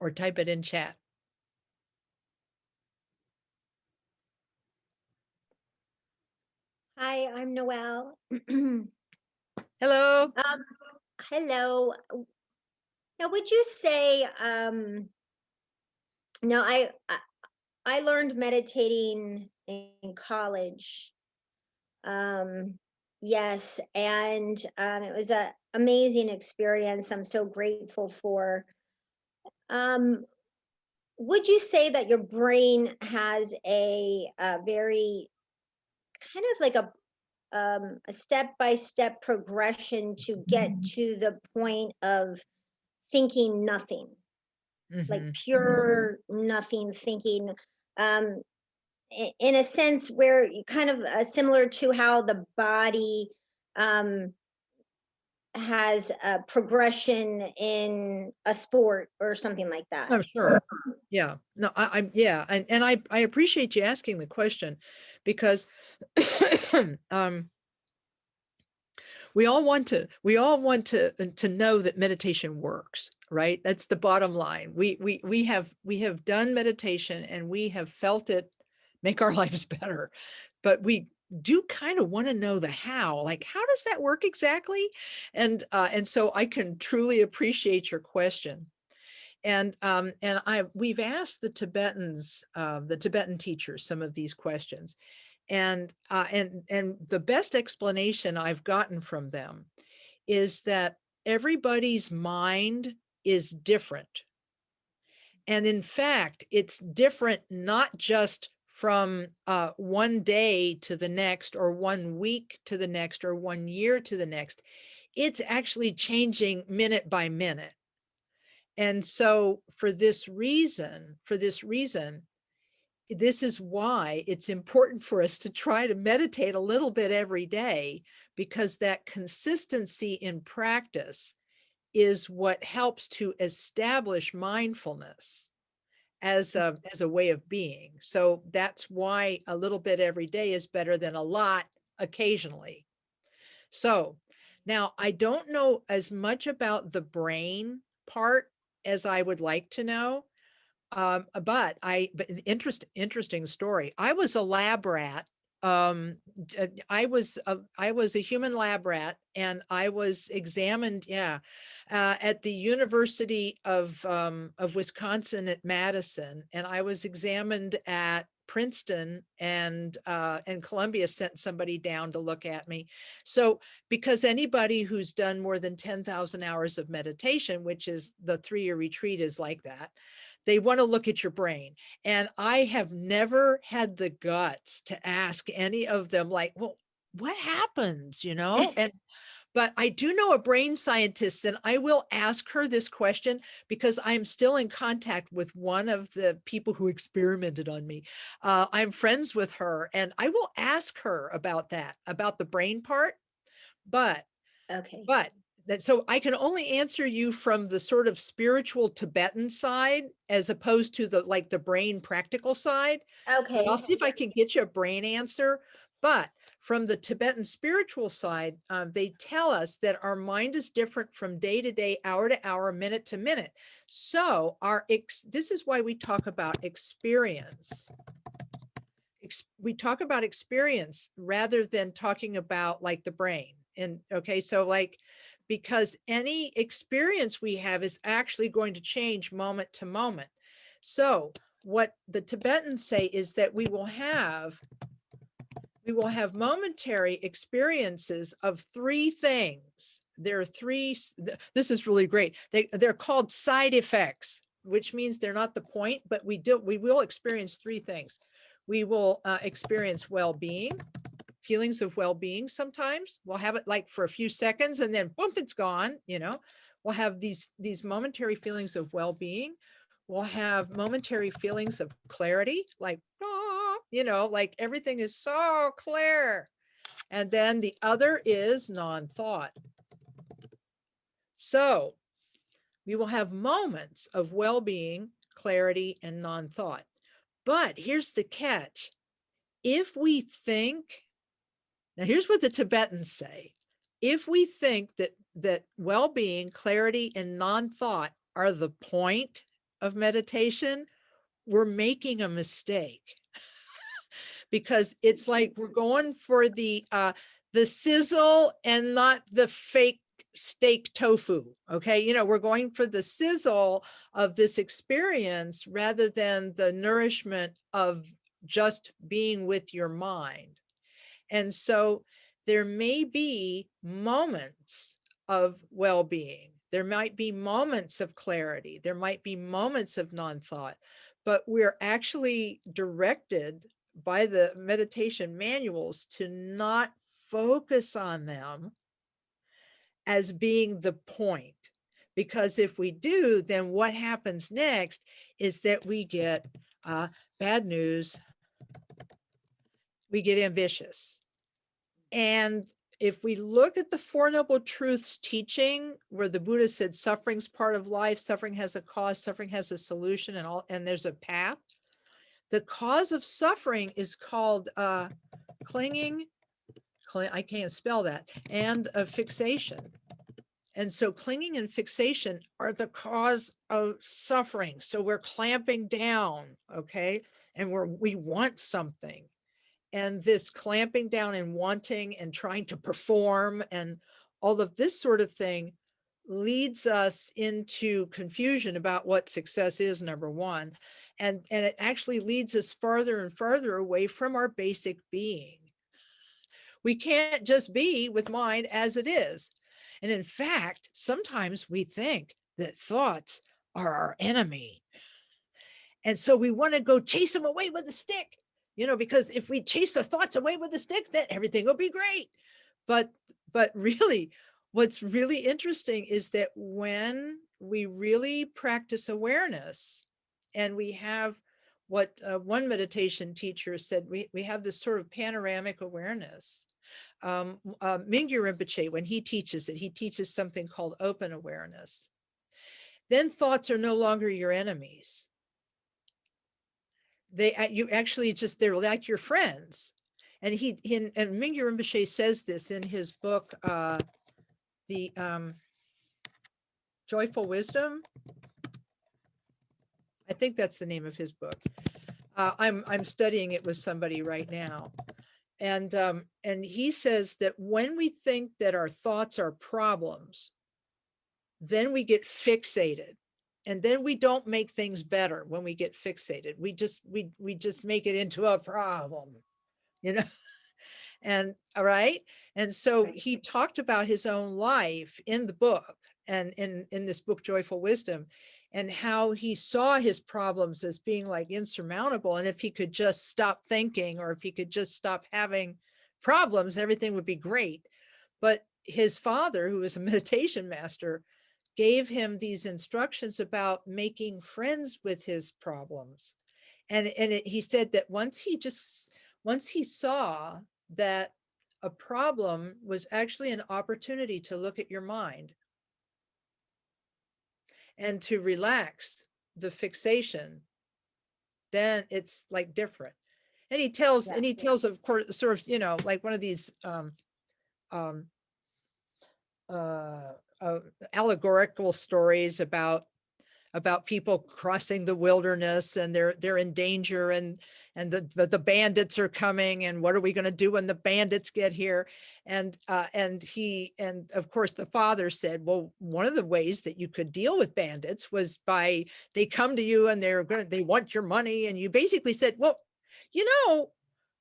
Or type it in chat. Hi, I'm Noelle. Hello. Hello. Now, would you say, no, I learned meditating in college. Yes, and it was an amazing experience. I'm so grateful for. Would you say that your brain has a very kind of like a step-by-step progression to get to the point of thinking nothing, like pure nothing thinking, in a sense where you kind of similar to how the body has a progression in a sport or something like that? Oh, sure. Yeah. No, yeah. And I appreciate you asking the question, because we all want to know that meditation works, right? That's the bottom line. We have done meditation and we have felt it make our lives better, but we do kind of want to know the how, like, how does that work exactly? And so I can truly appreciate your question. And we've asked the Tibetan teachers some of these questions, and the best explanation I've gotten from them is that everybody's mind is different. And in fact, it's different not just from one day to the next, or 1 week to the next, or 1 year to the next. It's actually changing minute by minute. And so for this reason, this is why it's important for us to try to meditate a little bit every day, because that consistency in practice is what helps to establish mindfulness as a way of being. So that's why a little bit every day is better than a lot occasionally. So now, I don't know as much about the brain part as I would like to know. But interesting story. I was a lab rat. I was a human lab rat, and I was examined, at the University of Wisconsin at Madison, and I was examined at Princeton, and Columbia sent somebody down to look at me. So, because anybody who's done more than 10,000 hours of meditation, which is the 3-year retreat is like that, they want to look at your brain. And I have never had the guts to ask any of them, like, well, what happens, but I do know a brain scientist, and I will ask her this question, because I'm still in contact with one of the people who experimented on me. I'm friends with her, and I will ask her about that, about the brain part. But so I can only answer you from the sort of spiritual Tibetan side, as opposed to the brain practical side. Okay. But I'll see if I can get you a brain answer. But from the Tibetan spiritual side, they tell us that our mind is different from day to day, hour to hour, minute to minute. So this is why we talk about experience. We talk about experience rather than talking about like the brain. And okay, so because any experience we have is actually going to change moment to moment. So what the Tibetans say is that we will have momentary experiences of 3 things. There are 3, this is really great. They're called side effects, which means they're not the point, but we will experience 3 things. We will experience well-being, feelings of well-being. Sometimes we'll have it like for a few seconds, and then boom, it's gone. We'll have these momentary feelings of well-being. will have momentary feelings of clarity, like, ah, you know, like everything is so clear. And then the other is non-thought. So we will have moments of well-being, clarity, and non-thought. But here's the catch. If we think, now here's what the Tibetans say. If we think that well-being, clarity, and non-thought are the point of meditation, we're making a mistake. Because it's like we're going for the sizzle and not the fake steak tofu. Okay, you know, we're going for the sizzle of this experience rather than the nourishment of just being with your mind. And so there may be moments of well-being. There might be moments of clarity. There might be moments of non-thought, but we're actually directed by the meditation manuals to not focus on them as being the point. Because if we do, then what happens next is that we get bad news. We get ambitious. And if we look at the Four Noble Truths teaching, where the Buddha said suffering's part of life, suffering has a cause, suffering has a solution, and there's a path. The cause of suffering is called clinging, I can't spell that, and a fixation. And so clinging and fixation are the cause of suffering. So we're clamping down, okay? And we want something. And this clamping down and wanting and trying to perform and all of this sort of thing leads us into confusion about what success is, number one. And it actually leads us farther and farther away from our basic being. We can't just be with mind as it is. And in fact, sometimes we think that thoughts are our enemy. And so we want to go chase them away with a stick, you know, because if we chase the thoughts away with a stick, then everything will be great. But really, what's really interesting is that when we really practice awareness, and we have what one meditation teacher said, we have this sort of panoramic awareness. Mingyur Rinpoche, when he teaches something called open awareness. Then thoughts are no longer your enemies. You actually just, they're like your friends. And and Mingyur Rinpoche says this in his book, the Joyful Wisdom. I think that's the name of his book. I'm studying it with somebody right now. And he says that when we think that our thoughts are problems, then we get fixated. And then we don't make things better when we get fixated. We just make it into a problem, you know? And all right. And so he talked about his own life in the book and in this book, Joyful Wisdom, and how he saw his problems as being like insurmountable. And if he could just stop thinking, or if he could just stop having problems, everything would be great. But his father, who was a meditation master, gave him these instructions about making friends with his problems. And he said that once he saw that a problem was actually an opportunity to look at your mind and to relax the fixation, then it's like different. And he tells, of course, sort of, you know, like one of these allegorical stories about people crossing the wilderness, and they're in danger, and the bandits are coming, and what are we going to do when the bandits get here? And of course the father said, well, one of the ways that you could deal with bandits was by, they come to you and they want your money, and you basically said, well, you know,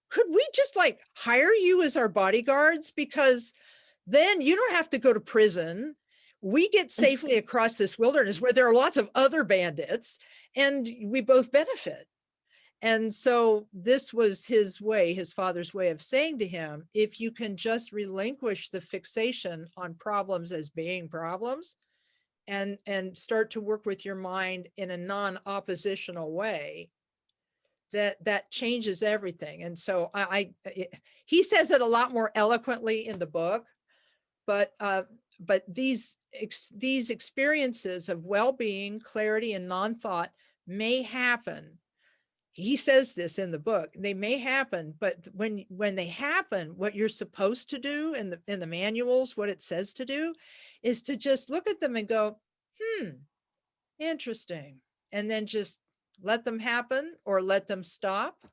could we just like hire you as our bodyguards, because then you don't have to go to prison. We get safely across this wilderness where there are lots of other bandits, and we both benefit. And so this was his father's way of saying to him, if you can just relinquish the fixation on problems as being problems, and start to work with your mind in a non-oppositional way, that changes everything. And so he says it a lot more eloquently in the book, but these experiences of well-being, clarity, and non-thought may happen. He says this in the book. They may happen, but when they happen, what you're supposed to do in the manuals, what it says to do, is to just look at them and go, interesting, and then just let them happen or let them stop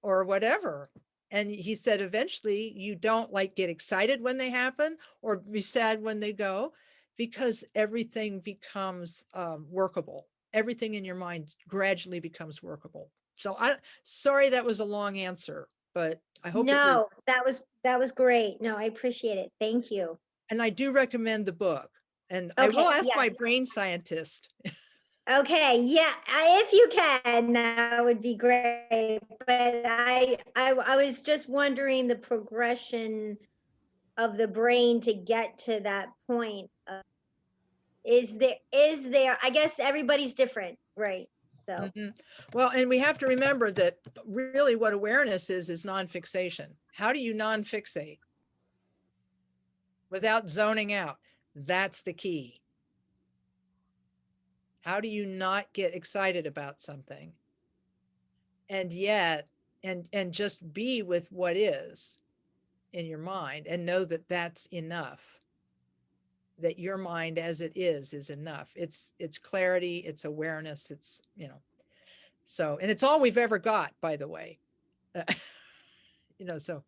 or whatever. And he said, eventually you don't like get excited when they happen or be sad when they go, because everything becomes workable. Everything in your mind gradually becomes workable. So sorry, that was a long answer, but I hope No, that was great. No, I appreciate it. Thank you. and I do recommend the book. And I Okay, will ask yeah. my brain scientist. Okay, yeah, if you can, that would be great. But I was just wondering the progression of the brain to get to that point. Is there, I guess everybody's different, right? So, Well, and we have to remember that really what awareness is non-fixation. How do you non-fixate without zoning out? That's the key. How do you not get excited about something and yet and just be with what is in your mind and know that that's enough, that your mind as it is enough. It's clarity, it's awareness, it's, so, and it's all we've ever got, by the way. So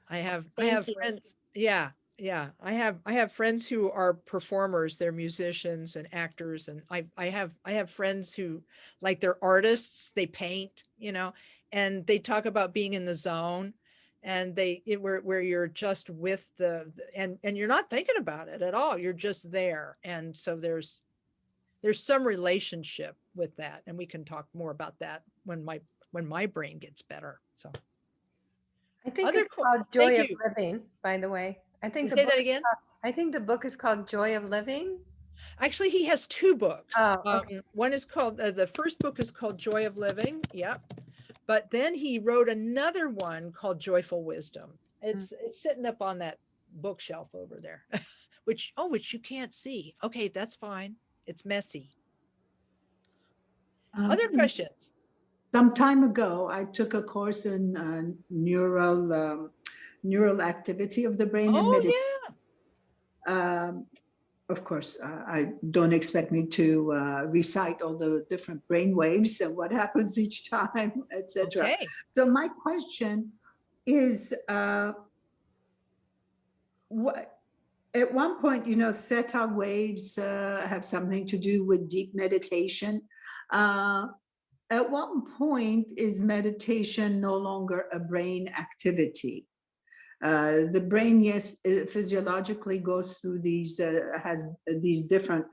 I have thank you. friends. Yeah. Yeah. I have friends who are performers, they're musicians and actors. And I have friends who, like, they're artists, they paint, and they talk about being in the zone, and where you're just with and you're not thinking about it at all. You're just there. And so there's some relationship with that. And we can talk more about that when my brain gets better. So I think other it's cool. called Thank Joy of you. Living, by the way. I think the Say book that is again. I think the book is called Joy of Living. Actually, he has two books. Oh, okay. One is called, the first book is called Joy of Living. Yep. But then he wrote another one called Joyful Wisdom. It's sitting up on that bookshelf over there, which you can't see. Okay, that's fine. It's messy. Other questions? Some time ago, I took a course in neural activity of the brain and meditation. Yeah. Of course, I don't expect me to recite all the different brain waves and what happens each time, etc. Okay. So my question is, what? At one point, theta waves have something to do with deep meditation. At what point is meditation no longer a brain activity? The brain, yes, physiologically goes through has these different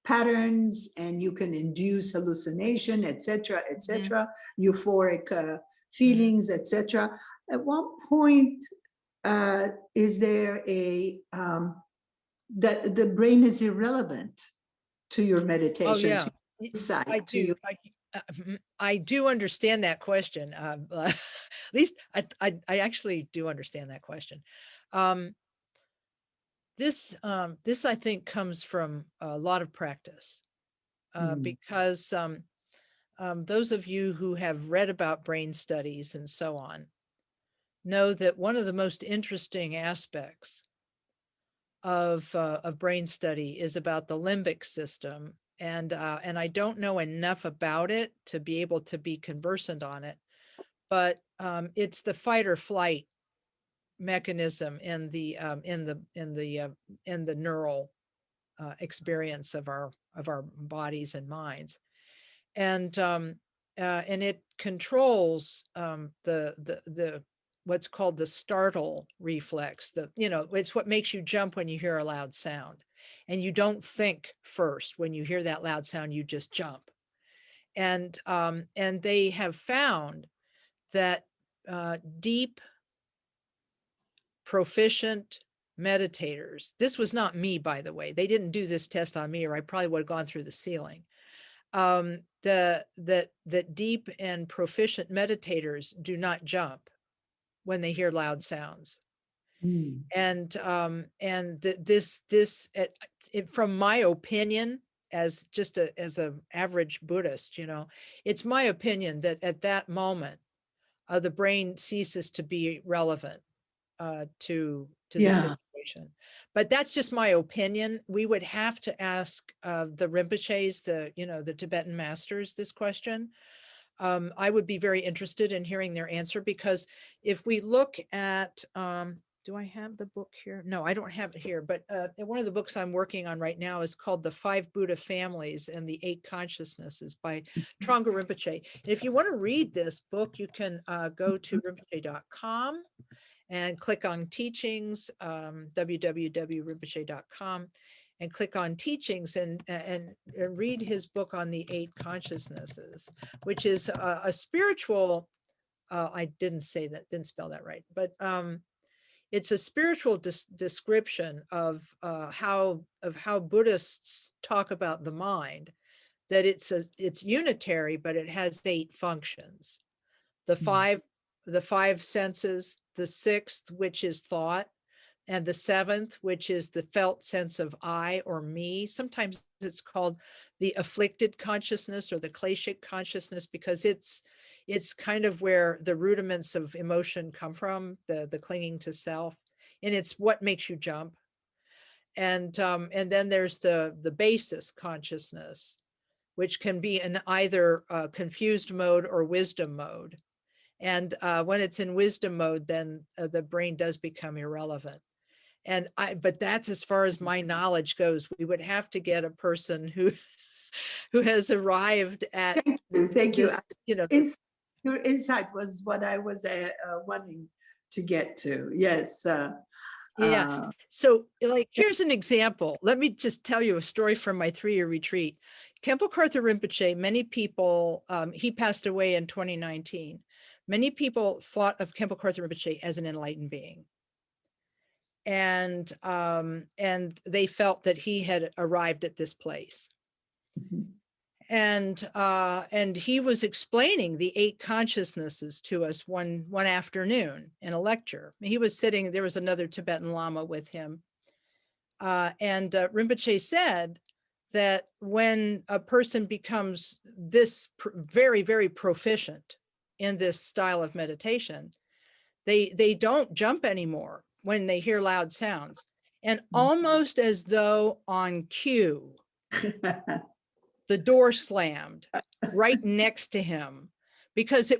patterns, and you can induce hallucination, etc., euphoric feelings, etc. At what point is there that the brain is irrelevant to your meditation? Oh, yeah. To insight, I do. I do understand that question. At least I actually do understand that question. This I think comes from a lot of practice, because those of you who have read about brain studies and so on know that one of the most interesting aspects of brain study is about the limbic system. And I don't know enough about it to be able to be conversant on it, but it's the fight or flight mechanism in the neural experience of our bodies and minds, and it controls the what's called the startle reflex. It's what makes you jump when you hear a loud sound, and you don't think first. When you hear that loud sound, you just jump. And they have found that deep, proficient meditators, this was not me, by the way, they didn't do this test on me, or I probably would have gone through the ceiling. That deep and proficient meditators do not jump when they hear loud sounds. Mm. And from my opinion, as just as a average Buddhist, you know, it's my opinion that at that moment, the brain ceases to be relevant to the Yeah. situation. But that's just my opinion. We would have to ask the Rinpoches, the Tibetan masters, this question. I would be very interested in hearing their answer, because if we look at, do I have the book here? No, I don't have it here, but one of the books I'm working on right now is called The Five Buddha Families and the Eight Consciousnesses by Trungpa Rinpoche. If you want to read this book, you can go to rinpoche.com and click on teachings, www.rinpoche.com, and click on teachings and read his book on the eight consciousnesses, which is a spiritual, I didn't spell that right, but it's a spiritual description of how Buddhists talk about the mind, that it's unitary, but it has eight functions. The five senses, the sixth, which is thought, and the seventh, which is the felt sense of I or me. Sometimes it's called the afflicted consciousness or the kleshic consciousness, because it's kind of where the rudiments of emotion come from, the clinging to self, and it's what makes you jump. And then there's the basis consciousness, which can be in either confused mode or wisdom mode. And when it's in wisdom mode, then the brain does become irrelevant. But that's as far as my knowledge goes. We would have to get a person who has arrived at Thank you. this, you know. Your insight was what I was wanting to get to. Yes. Yeah. So like, here's an example. Let me just tell you a story from my 3-year retreat. Khenpo Karthar Rinpoche, many people, he passed away in 2019. Many people thought of Khenpo Karthar Rinpoche as an enlightened being. And they felt that he had arrived at this place. Mhm. And he was explaining the eight consciousnesses to us one afternoon in a lecture. He was sitting, there was another Tibetan Lama with him. And Rinpoche said that when a person becomes this very, very proficient in this style of meditation, they don't jump anymore when they hear loud sounds. And almost as though on cue, the door slammed right next to him, because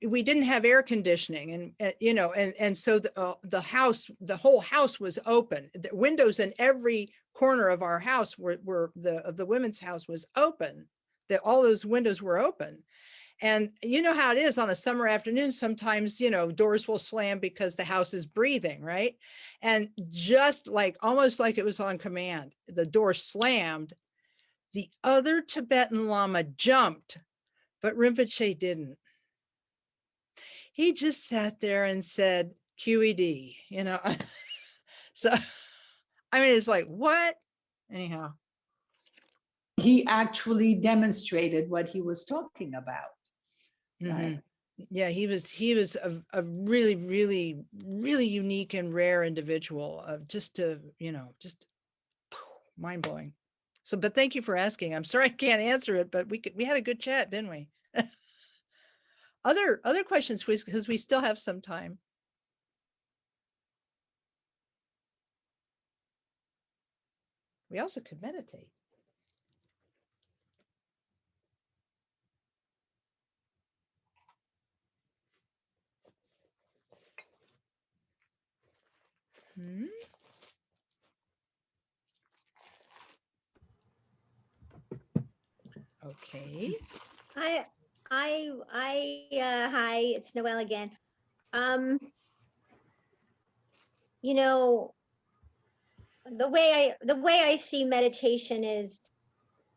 we didn't have air conditioning, and so the whole house was open. The windows in every corner of our house of the women's house was open. All those windows were open. And you know how it is on a summer afternoon, sometimes, doors will slam because the house is breathing, right? And just like, almost like it was on command, the door slammed. The other Tibetan Lama jumped, but Rinpoche didn't. He just sat there and said, QED, So, I mean, it's like, what? Anyhow. He actually demonstrated what he was talking about. Right. Yeah, he was a really, really, really unique and rare individual of just mind blowing. So, but thank you for asking. I'm sorry I can't answer it, but we had a good chat, didn't we? Other questions, because we still have some time. We also could meditate. Okay. Hi, it's Noelle again. The way I see meditation is,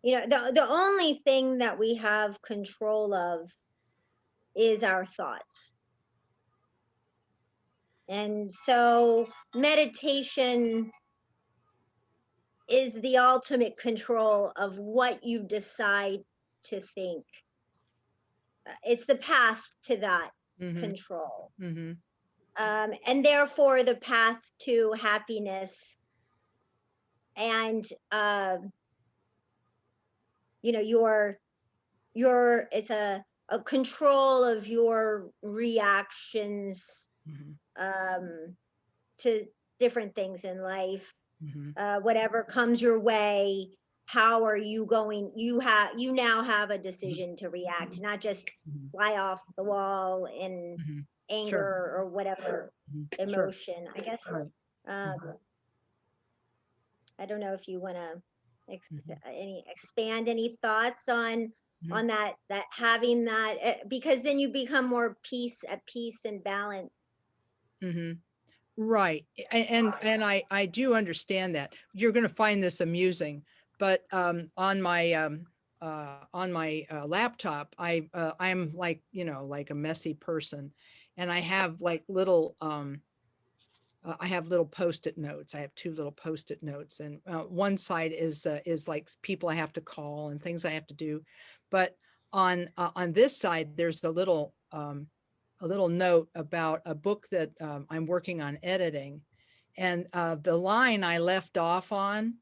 the only thing that we have control of is our thoughts. And so meditation is the ultimate control of what you decide to think. It's the path to that control. And therefore the path to happiness and, you know, it's a control of your reactions to different things in life. Whatever comes your way, how are you going? You now have a decision to react, not just fly off the wall in anger or whatever emotion. I guess. I don't know if you want to expand any thoughts on that having that, because then you become more at peace and balance. Right. And I do understand that. You're going to find this amusing, but on my laptop, I'm like, you know, like a messy person, and I have like little I have little post-it notes. I have two little post-it notes, and one side is like people I have to call and things I have to do, but on this side there's a little note about a book that I'm working on editing, and the line I left off on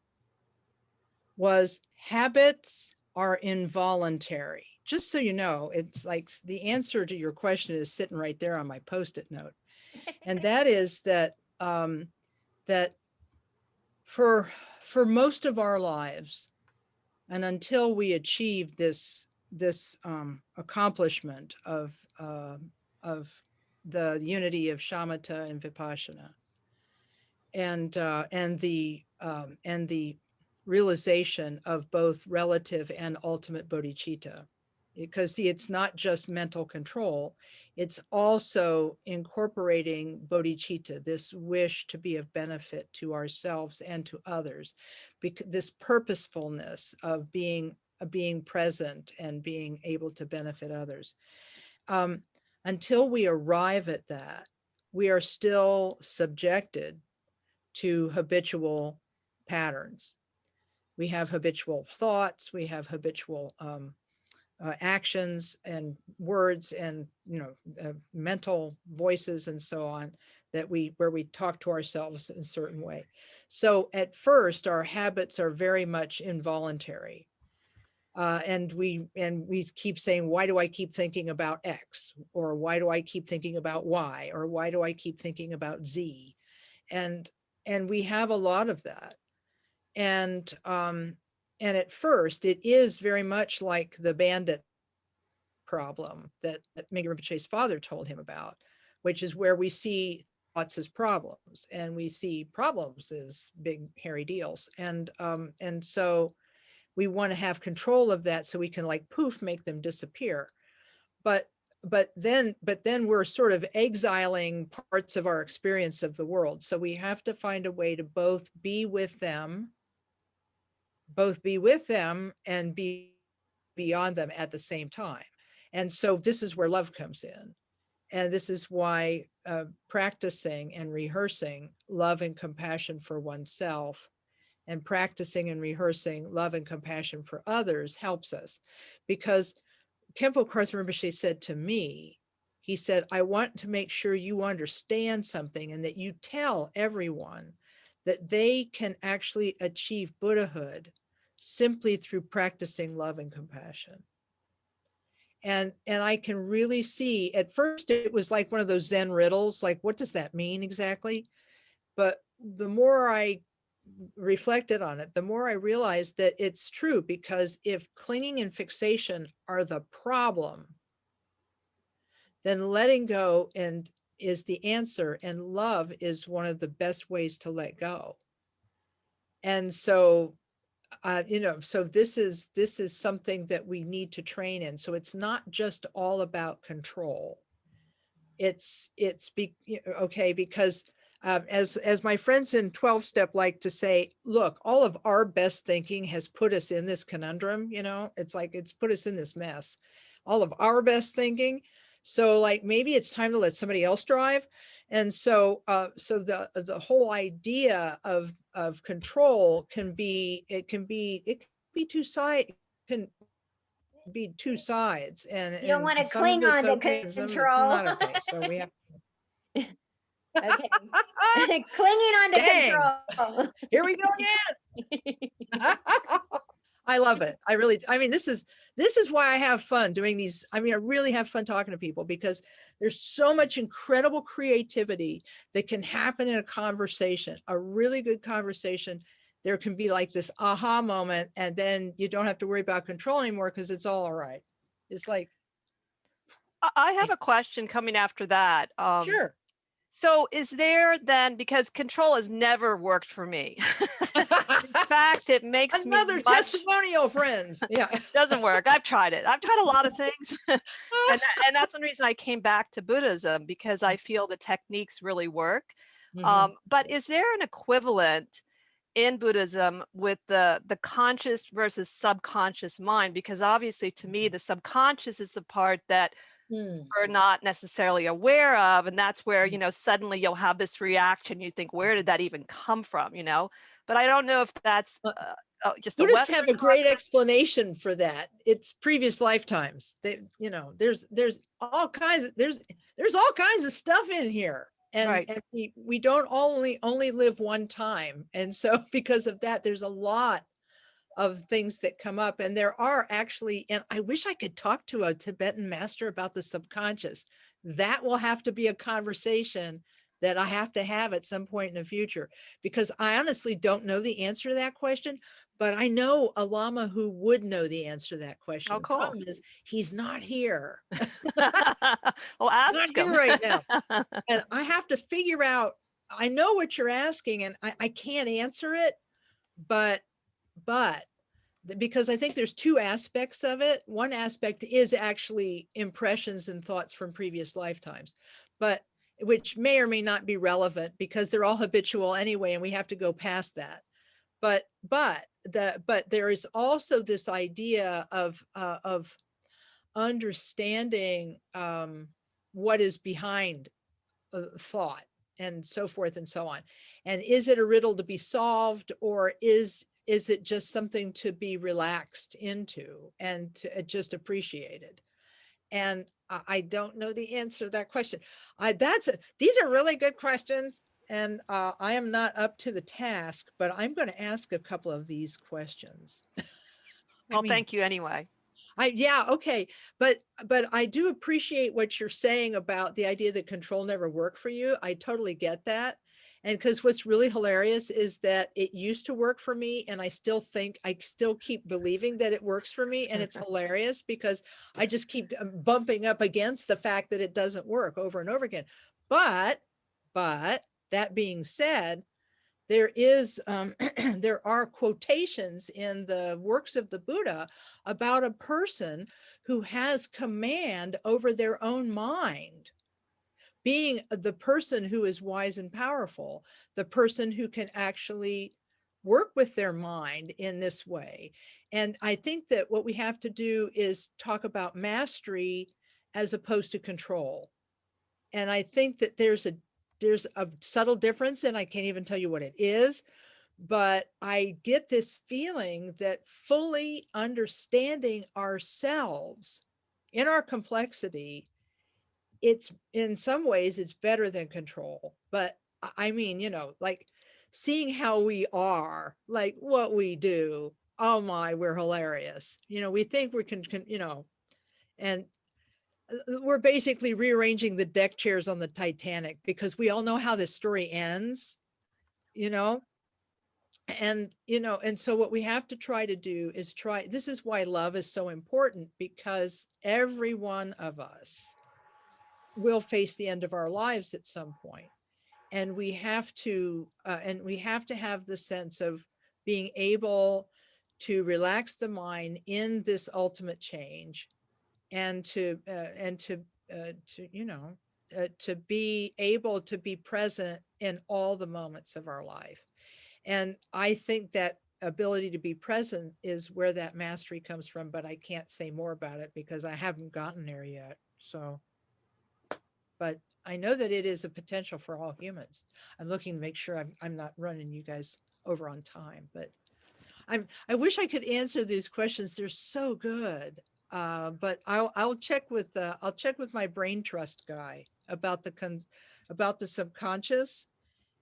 was habits are involuntary. Just so you know, it's like the answer to your question is sitting right there on my post-it note, and that is that that for most of our lives, and until we achieve this accomplishment of the unity of shamatha and vipassana, and the realization of both relative and ultimate bodhicitta. Because see, it's not just mental control, it's also incorporating bodhicitta, this wish to be of benefit to ourselves and to others, because this purposefulness of being present and being able to benefit others. Until we arrive at that, we are still subjected to habitual patterns. We have habitual thoughts, we have habitual actions and words, and mental voices and so on, where we talk to ourselves in a certain way. So at first our habits are very much involuntary, and we keep saying, why do I keep thinking about X, or why do I keep thinking about Y, or why do I keep thinking about Z? And we have a lot of that. And at first it is very much like the bandit problem that Mingyur Rinpoche's father told him about, which is where we see thoughts as problems and we see problems as big hairy deals. And so we want to have control of that so we can, like, poof, make them disappear. But then we're sort of exiling parts of our experience of the world. So we have to find a way to both be with them and be beyond them at the same time. And so this is where love comes in. And this is why practicing and rehearsing love and compassion for oneself, and practicing and rehearsing love and compassion for others helps us. Because Khenpo Karthar Rinpoche said to me, he said, I want to make sure you understand something, and that you tell everyone that they can actually achieve Buddhahood simply through practicing love and compassion. And I can really see, at first it was like one of those Zen riddles, like, what does that mean exactly? But the more I reflected on it, the more I realized that it's true, because if clinging and fixation are the problem, then letting go is the answer, and love is one of the best ways to let go. And so so this is something that we need to train in. So it's not just all about control. It's okay, because as my friends in 12-step like to say, look, all of our best thinking has put us in this conundrum. It's like, it's put us in this mess, all of our best thinking. So like maybe it's time to let somebody else drive. And so so the whole idea of control can be it can be two sides, can be two sides, You don't want to and some of cling it's on to okay and some of it's control. not okay. So we have Okay. Clinging on to Dang. control. Here we go again. I love it. I mean, this is why I have fun doing these. I mean, I really have fun talking to people because there's so much incredible creativity that can happen in a conversation, a really good conversation. There can be like this aha moment, and then you don't have to worry about control anymore because it's all right. It's like, I have a question coming after that. sure. So is there then, because control has never worked for me. In fact, it makes me Another testimonial, friends. Yeah. doesn't work. I've tried it. I've tried a lot of things. and that's one reason I came back to Buddhism, because I feel the techniques really work. Mhm. But is there an equivalent in Buddhism with the conscious versus subconscious mind? Because obviously to me, the subconscious is the part that Hmm. we're not necessarily aware of, and that's where, you know, suddenly you'll have this reaction, you think, where did that even come from, you know? But I don't know if that's just a Buddhists Western have a great explanation for that. It's previous lifetimes. They, you know, there's all kinds of there's all kinds of stuff in here, and Right. we don't only live one time, and so because of that, there's a lot of things that come up, and there are actually, and I wish I could talk to a Tibetan master about the subconscious. That will have to be a conversation that I have to have at some point in the future, because I honestly don't know the answer to that question, but I know a Lama who would know the answer to that question. Oh, The cool. problem is he's not here. Well, Not ask here him. right now. And I have to figure out, I know what you're asking, and I can't answer it, but because I think there's two aspects of it. One aspect is actually impressions and thoughts from previous lifetimes, but which may or may not be relevant because they're all habitual anyway, and we have to go past that. But there is also this idea of understanding what is behind thought and so forth and so on. And is it a riddle to be solved, or is it just something to be relaxed into and to just appreciated? And I don't know the answer to that question. These are really good questions, and I am not up to the task, but I'm going to ask a couple of these questions. Well, thank you anyway. Yeah, okay. But I do appreciate what you're saying about the idea that control never worked for you. I totally get that. And because what's really hilarious is that it used to work for me, and I still keep believing that it works for me. And it's hilarious because I just keep bumping up against the fact that it doesn't work over and over again. But that being said, there is there are quotations in the works of the Buddha about a person who has command over their own mind, being the person who is wise and powerful, the person who can actually work with their mind in this way. And I think that what we have to do is talk about mastery as opposed to control. And I think that there's a subtle difference, and I can't even tell you what it is, but I get this feeling that fully understanding ourselves in our complexity, it's in some ways it's better than control. But I mean, you know, like seeing how we are, like what we do, oh my, we're hilarious. You know, we think we can you know, and we're basically rearranging the deck chairs on the Titanic because we all know how this story ends, you know. And you know, and so what we have to try to do is this is why love is so important, because every one of us will face the end of our lives at some point, and we have to have the sense of being able to relax the mind in this ultimate change, and to you know, to be able to be present in all the moments of our life. And I think that ability to be present is where that mastery comes from, but I can't say more about it because I haven't gotten there yet. So but I know that it is a potential for all humans. I'm looking to make sure I'm not running you guys over on time, but I wish I could answer these questions. They're so good. But I'll check with my brain trust guy about the subconscious,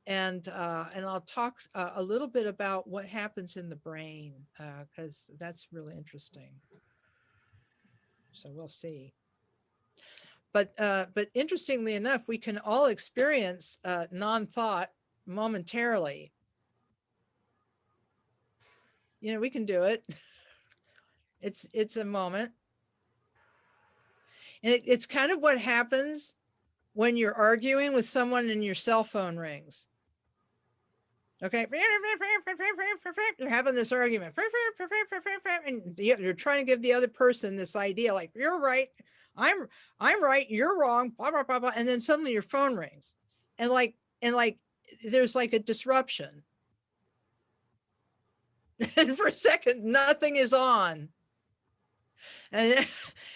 and I'll talk a little bit about what happens in the brain, because that's really interesting. So we'll see. But interestingly enough, we can all experience non-thought momentarily. You know, we can do it. It's a moment. And it's kind of what happens when you're arguing with someone and your cell phone rings. Okay. You're having this argument. And you're trying to give the other person this idea like, you're right. I'm right. You're wrong. Blah, blah, blah, blah. And then suddenly your phone rings. And there's like a disruption. And for a second, nothing is on. And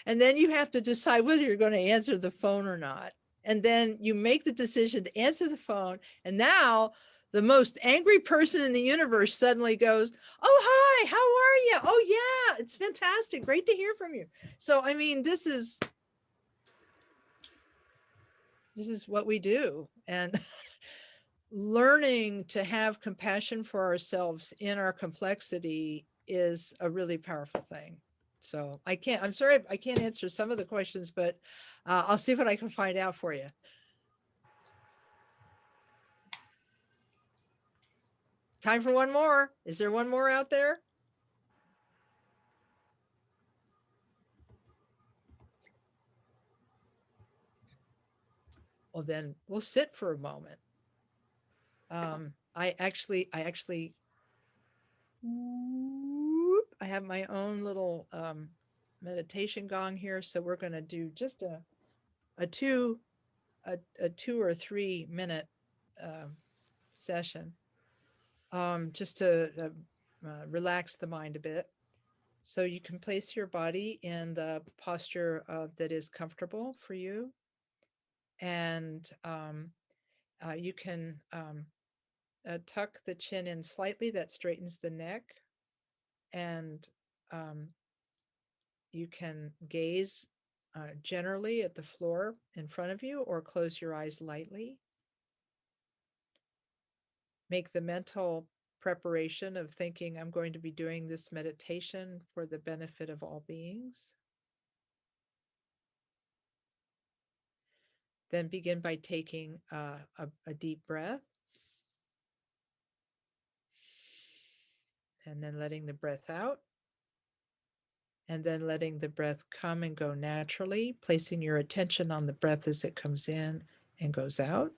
then you have to decide whether you're going to answer the phone or not. And then you make the decision to answer the phone. And now the most angry person in the universe suddenly goes, oh, hi, how are you? Oh, yeah, it's fantastic. Great to hear from you. So, I mean, this is what we do. And learning to have compassion for ourselves in our complexity is a really powerful thing. So I'm sorry, I can't answer some of the questions, but I'll see what I can find out for you. Time for one more. Is there one more out there? Well, then we'll sit for a moment. I actually, I have my own little meditation gong here. So we're going to do just a 2 or 3 minute session, just to relax the mind a bit. So you can place your body in the posture that is comfortable for you. And you can tuck the chin in slightly, that straightens the neck. And you can gaze generally at the floor in front of you, or close your eyes lightly. Make the mental preparation of thinking, I'm going to be doing this meditation for the benefit of all beings. Then begin by taking a deep breath, and then letting the breath out, and then letting the breath come and go naturally, placing your attention on the breath as it comes in and goes out.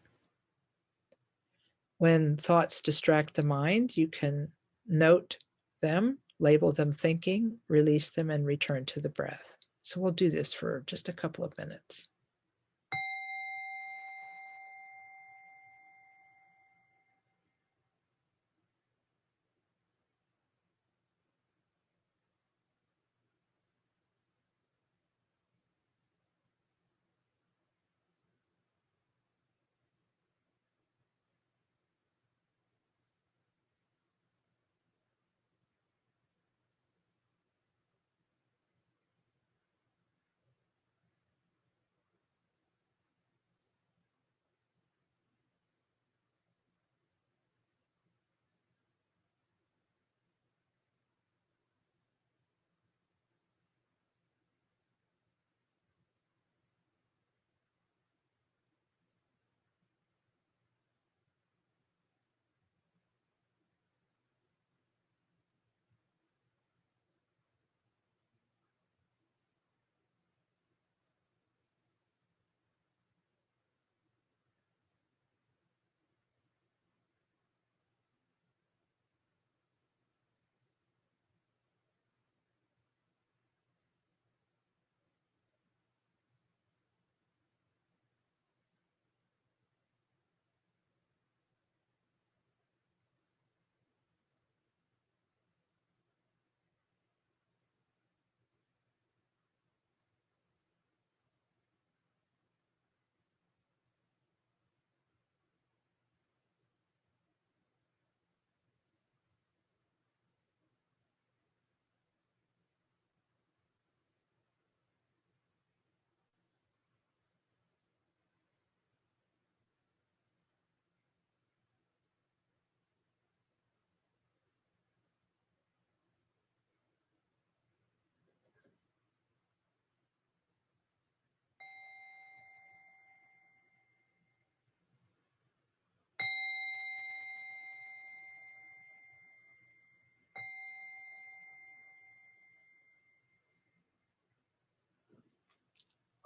When thoughts distract the mind, you can note them, label them thinking, release them, and return to the breath. So we'll do this for just a couple of minutes.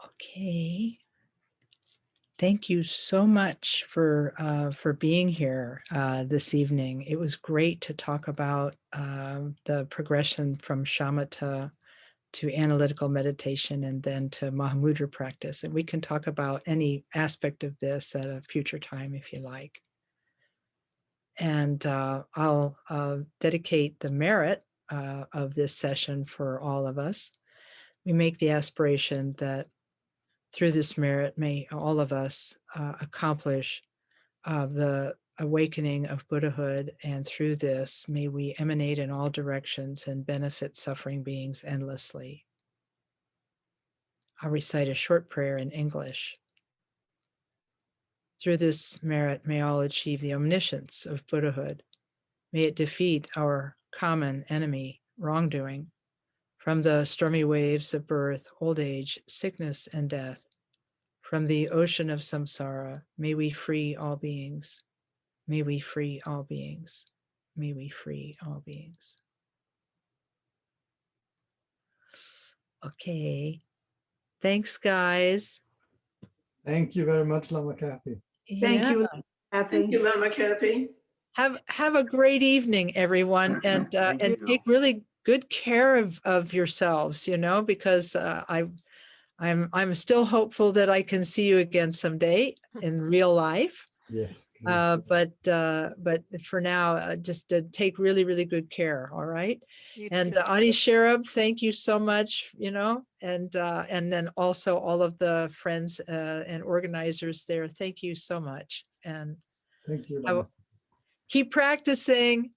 Okay. Thank you so much for being here this evening. It was great to talk about the progression from Shamatha to analytical meditation and then to Mahamudra practice. And we can talk about any aspect of this at a future time if you like. And I'll dedicate the merit of this session for all of us. We make the aspiration that through this merit, may all of us accomplish the awakening of Buddhahood. And through this, may we emanate in all directions and benefit suffering beings endlessly. I'll recite a short prayer in English. Through this merit, may all achieve the omniscience of Buddhahood. May it defeat our common enemy, wrongdoing, from the stormy waves of birth, old age, sickness, and death. From the ocean of samsara, may we free all beings. May we free all beings. May we free all beings. Okay. Thanks, guys. Thank you very much, Lama Kathy. Thank Yeah. you, Kathy. Thank you, Lama Kathy. Have a great evening, everyone, and you. take really good care of yourselves, you know, because I'm still hopeful that I can see you again someday in real life. Yes. But for now, just take really, really good care. All right. You And too. Ani Sherab, thank you so much, you know, and then also all of the friends and organizers there. Thank you so much. And Thank you, I Lama. will keep practicing.